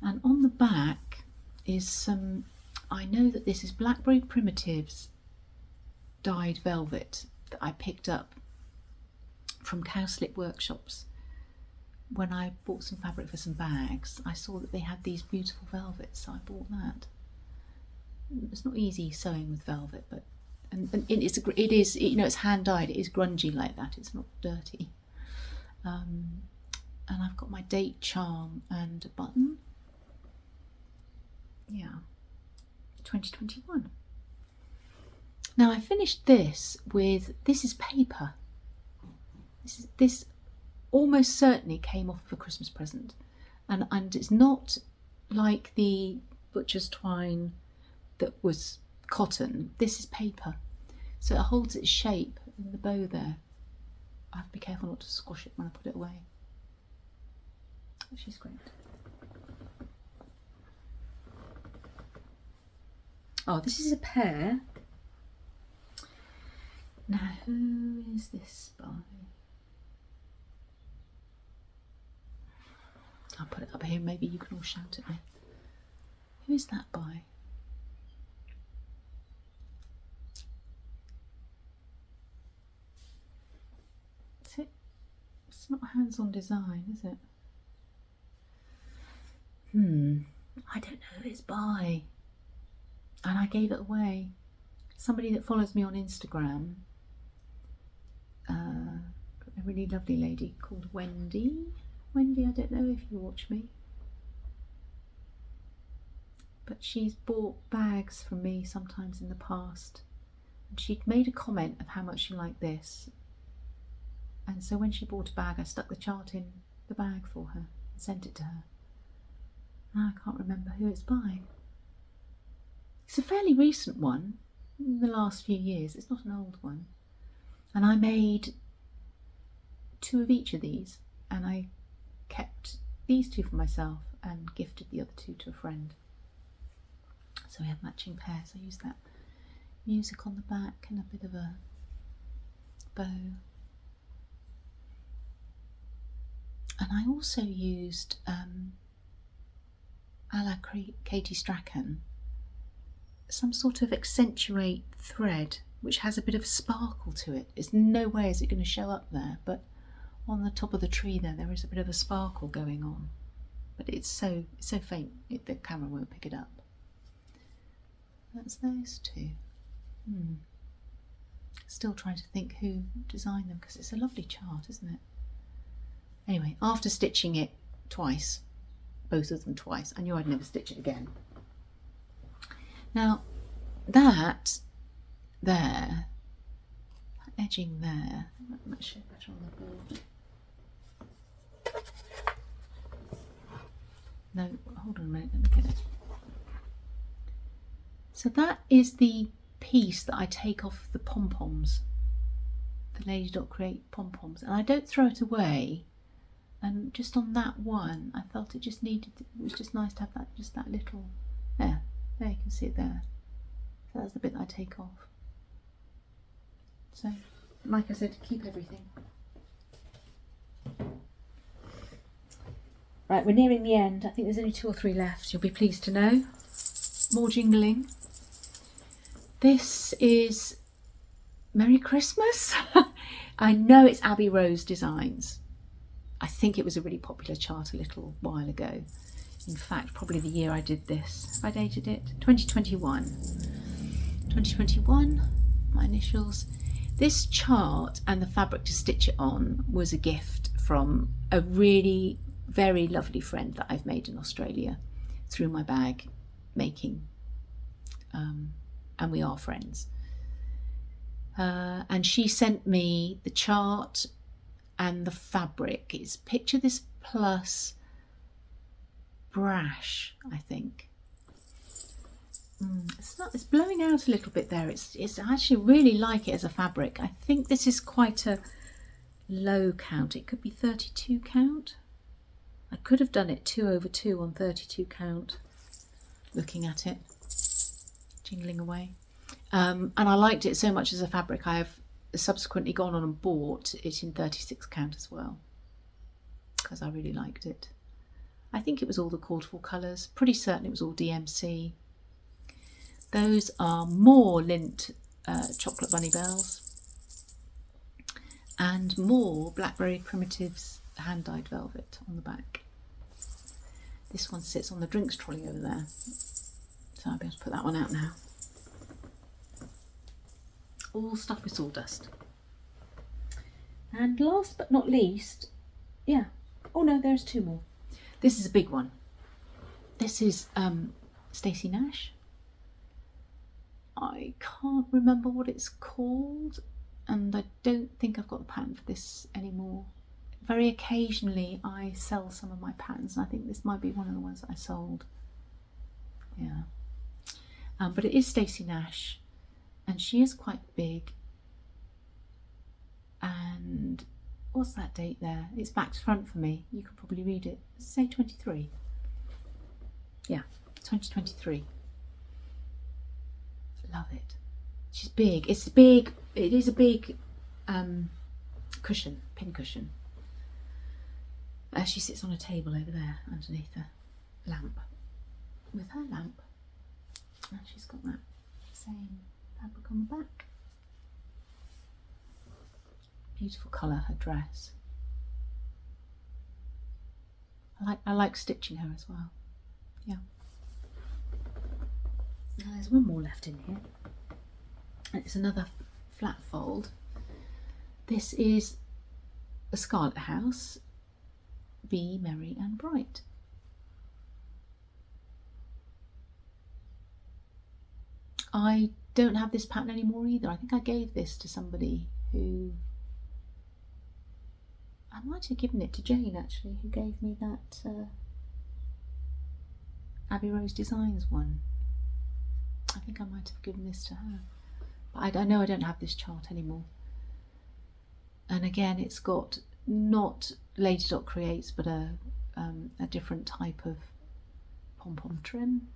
And on the back is some, I know that this is Blackberry Primitives dyed velvet that I picked up from Cowslip Workshops. When I bought some fabric for some bags, I saw that they had these beautiful velvets, so I bought that. It's not easy sewing with velvet, but and it is you know, it's hand dyed. It is grungy like that. It's not dirty. And I've got my date charm and a button. Yeah, 2021. Now I finished this with, this is paper. This almost certainly came off of a Christmas present, and it's not like the butcher's twine that was cotton. This is paper, so it holds its shape in the bow there. I have to be careful not to squash it when I put it away. She's great. Oh, this is a pair. Now, who is this by? I'll put it up here, maybe you can all shout at me. Who is that by? It's not hands-on design, is it? I don't know who it's by. And I gave it away. Somebody that follows me on Instagram, a really lovely lady called Wendy. Wendy, I don't know if you watch me, but she's bought bags from me sometimes in the past, and she'd made a comment of how much she liked this, and so when she bought a bag I stuck the chart in the bag for her and sent it to her. Now I can't remember who it's by. It's a fairly recent one, in the last few years. It's not an old one, and I made 2 of each of these, and I kept these 2 for myself and gifted the other 2 to a friend. So we have matching pairs. I used that music on the back and a bit of a bow. And I also used a la Katie Strachan, some sort of accentuate thread which has a bit of sparkle to it. There's no way is it going to show up there, but on the top of the tree there is a bit of a sparkle going on, but it's so faint the camera won't pick it up. That's those 2. Still trying to think who designed them, because it's a lovely chart, isn't it? Anyway, after stitching it twice, both of them twice, I knew I'd never stitch it again. Now that there, that edging there, that might show better on the board. No, hold on a minute, let me get it. So that is the piece that I take off the pom-poms, the Lady Dot Create pom-poms, and I don't throw it away. And just on that one, I felt it just needed, it was just nice to have that, just that little, there you can see it there. So that's the bit that I take off. So, like I said, keep everything. Right, we're nearing the end. I think there's only 2 or 3 left, you'll be pleased to know. More jingling. This is Merry Christmas. I know it's Abbey Rose Designs. I think it was a really popular chart a little while ago. In fact, probably the year I did this. Have I dated it? 2021. 2021, my initials. This chart and the fabric to stitch it on was a gift from a really very lovely friend that I've made in Australia through my bag making. And we are friends. And she sent me the chart and the fabric. It's picture this plus brash, I think. It's blowing out a little bit there. It's I actually really like it as a fabric. I think this is quite a low count. It could be 32 count. I could have done it 2/2 on 32 count. Looking at it, jingling away. And I liked it so much as a fabric, I have subsequently gone on and bought it in 36 count as well, because I really liked it. I think it was all the called for colours, pretty certain it was all DMC. Those are more lint chocolate bunny bells and more Blackberry Primitives hand dyed velvet on the back. This one sits on the drinks trolley over there, so I'll be able to put that one out now. All stuffed with sawdust. And last but not least, yeah, oh no, there's 2 more. This is a big one. This is Stacey Nash. I can't remember what it's called, and I don't think I've got the pattern for this anymore. Very occasionally I sell some of my patterns, and I think this might be one of the ones that I sold. Yeah. But it is Stacey Nash, and she is quite big. And what's that date there? It's back to front for me. You could probably read it. Say 23. Yeah, 2023. Love it. She's big. It's big. It is a big cushion, pin cushion. She sits on a table over there underneath a lamp. With her lamp. And she's got that same fabric on the back. Beautiful colour, her dress. I like stitching her as well. Yeah. Now there's one more left in here. And it's another flat fold. This is a Scarlet House. Be merry and bright. I don't have this pattern anymore either. I think I gave this to somebody who, I might have given it to Jane actually, who gave me that Abbey Rose Designs one. I think I might have given this to her. But I know I don't have this chart anymore. And again, it's got not Lady Dot Creates, but a different type of pom-pom trim.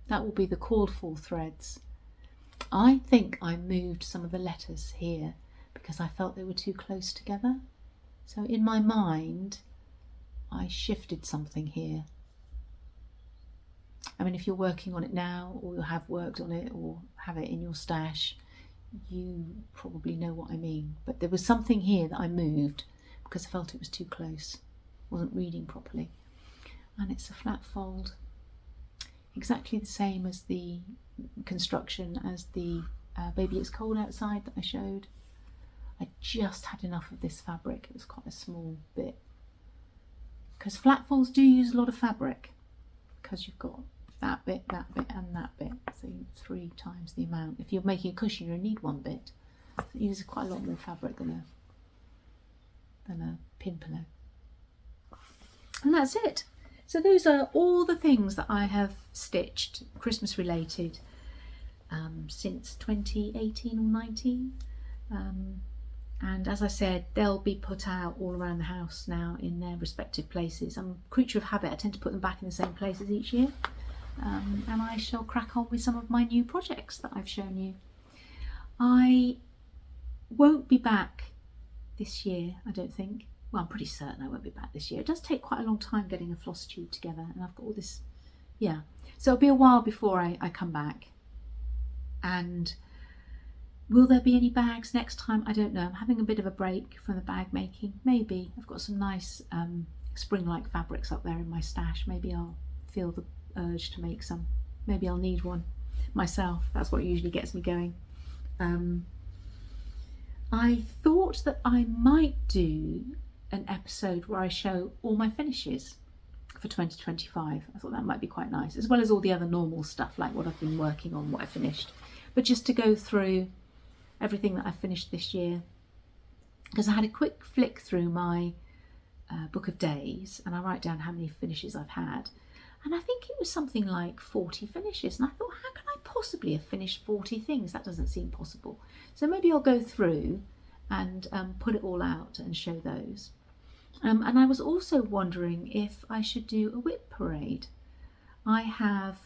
That will be the called for threads. I think I moved some of the letters here because I felt they were too close together. So in my mind, I shifted something here. I mean, if you're working on it now, or you have worked on it, or have it in your stash, you probably know what I mean. But there was something here that I moved because I felt it was too close. Wasn't reading properly. And it's a flat fold. Exactly the same as the construction as the Baby It's Cold Outside that I showed. I just had enough of this fabric. It was quite a small bit. Because flat folds do use a lot of fabric. Because you've got that bit, and that bit. So 3 times the amount. If you're making a cushion, you need 1 bit. So it uses quite a lot more fabric than a pin pillow. And that's it. So those are all the things that I have stitched, Christmas related, since 2018 or 19. And as I said, they'll be put out all around the house now in their respective places. I'm a creature of habit. I tend to put them back in the same places each year. And I shall crack on with some of my new projects that I've shown you. I won't be back this year, I don't think. Well, I'm pretty certain I won't be back this year. It does take quite a long time getting a floss tube together, and I've got all this, yeah. So it'll be a while before I come back. And will there be any bags next time? I don't know. I'm having a bit of a break from the bag making. Maybe. I've got some nice spring-like fabrics up there in my stash. Maybe I'll feel the urge to make some. Maybe I'll need one myself. That's what usually gets me going. I thought that I might do an episode where I show all my finishes for 2025. I thought that might be quite nice, as well as all the other normal stuff like what I've been working on, what I finished. But just to go through everything that I finished this year, because I had a quick flick through my book of days and I write down how many finishes I've had, and I think it was something like 40 finishes, and I thought, how can I possibly have finished 40 things? That doesn't seem possible. So maybe I'll go through and put it all out and show those. And I was also wondering if I should do a whip parade. I have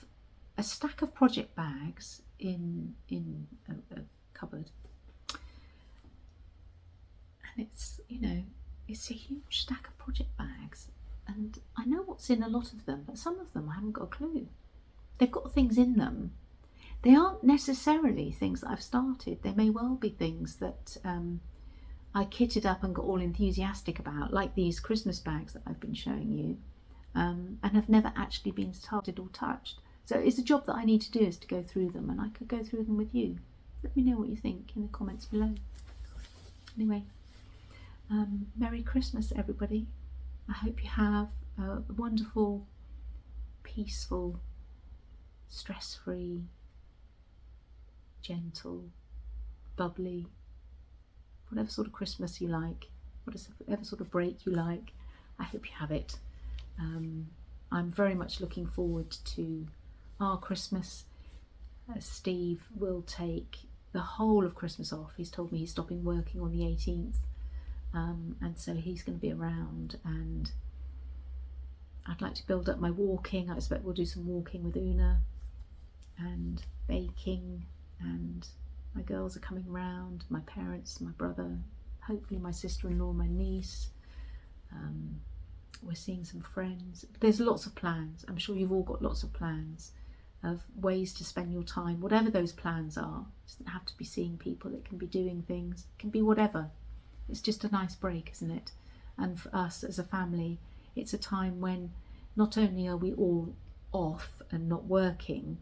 a stack of project bags in a cupboard, and it's, you know, it's a huge stack of project bags, and I know what's in a lot of them, but some of them I haven't got a clue. They've got things in them. They aren't necessarily things that I've started. They may well be things that I kitted up and got all enthusiastic about, like these Christmas bags that I've been showing you, and have never actually been started or touched. So it's a job that I need to do, is to go through them, and I could go through them with you. Let me know what you think in the comments below. Anyway, Merry Christmas, everybody. I hope you have a wonderful, peaceful, stress-free, gentle, bubbly, whatever sort of Christmas you like, whatever sort of break you like. I hope you have it. I'm very much looking forward to our Christmas. Steve will take the whole of Christmas off. He's told me he's stopping working on the 18th, and so he's going to be around, and I'd like to build up my walking. I expect we'll do some walking with Una, and baking, and my girls are coming round, my parents, my brother, hopefully my sister-in-law, my niece. We're seeing some friends. There's lots of plans. I'm sure you've all got lots of plans of ways to spend your time, whatever those plans are. It doesn't have to be seeing people, it can be doing things, it can be whatever. It's just a nice break, isn't it? And for us as a family, it's a time when not only are we all off and not working,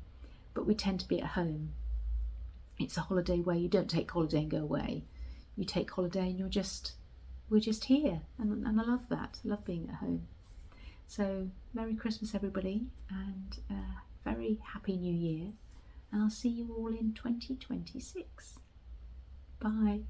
but we tend to be at home. It's a holiday where you don't take holiday and go away. You take holiday and we're just here, and I love that. I love being at home. So Merry Christmas, everybody, and very Happy New Year, and I'll see you all in 2026. Bye.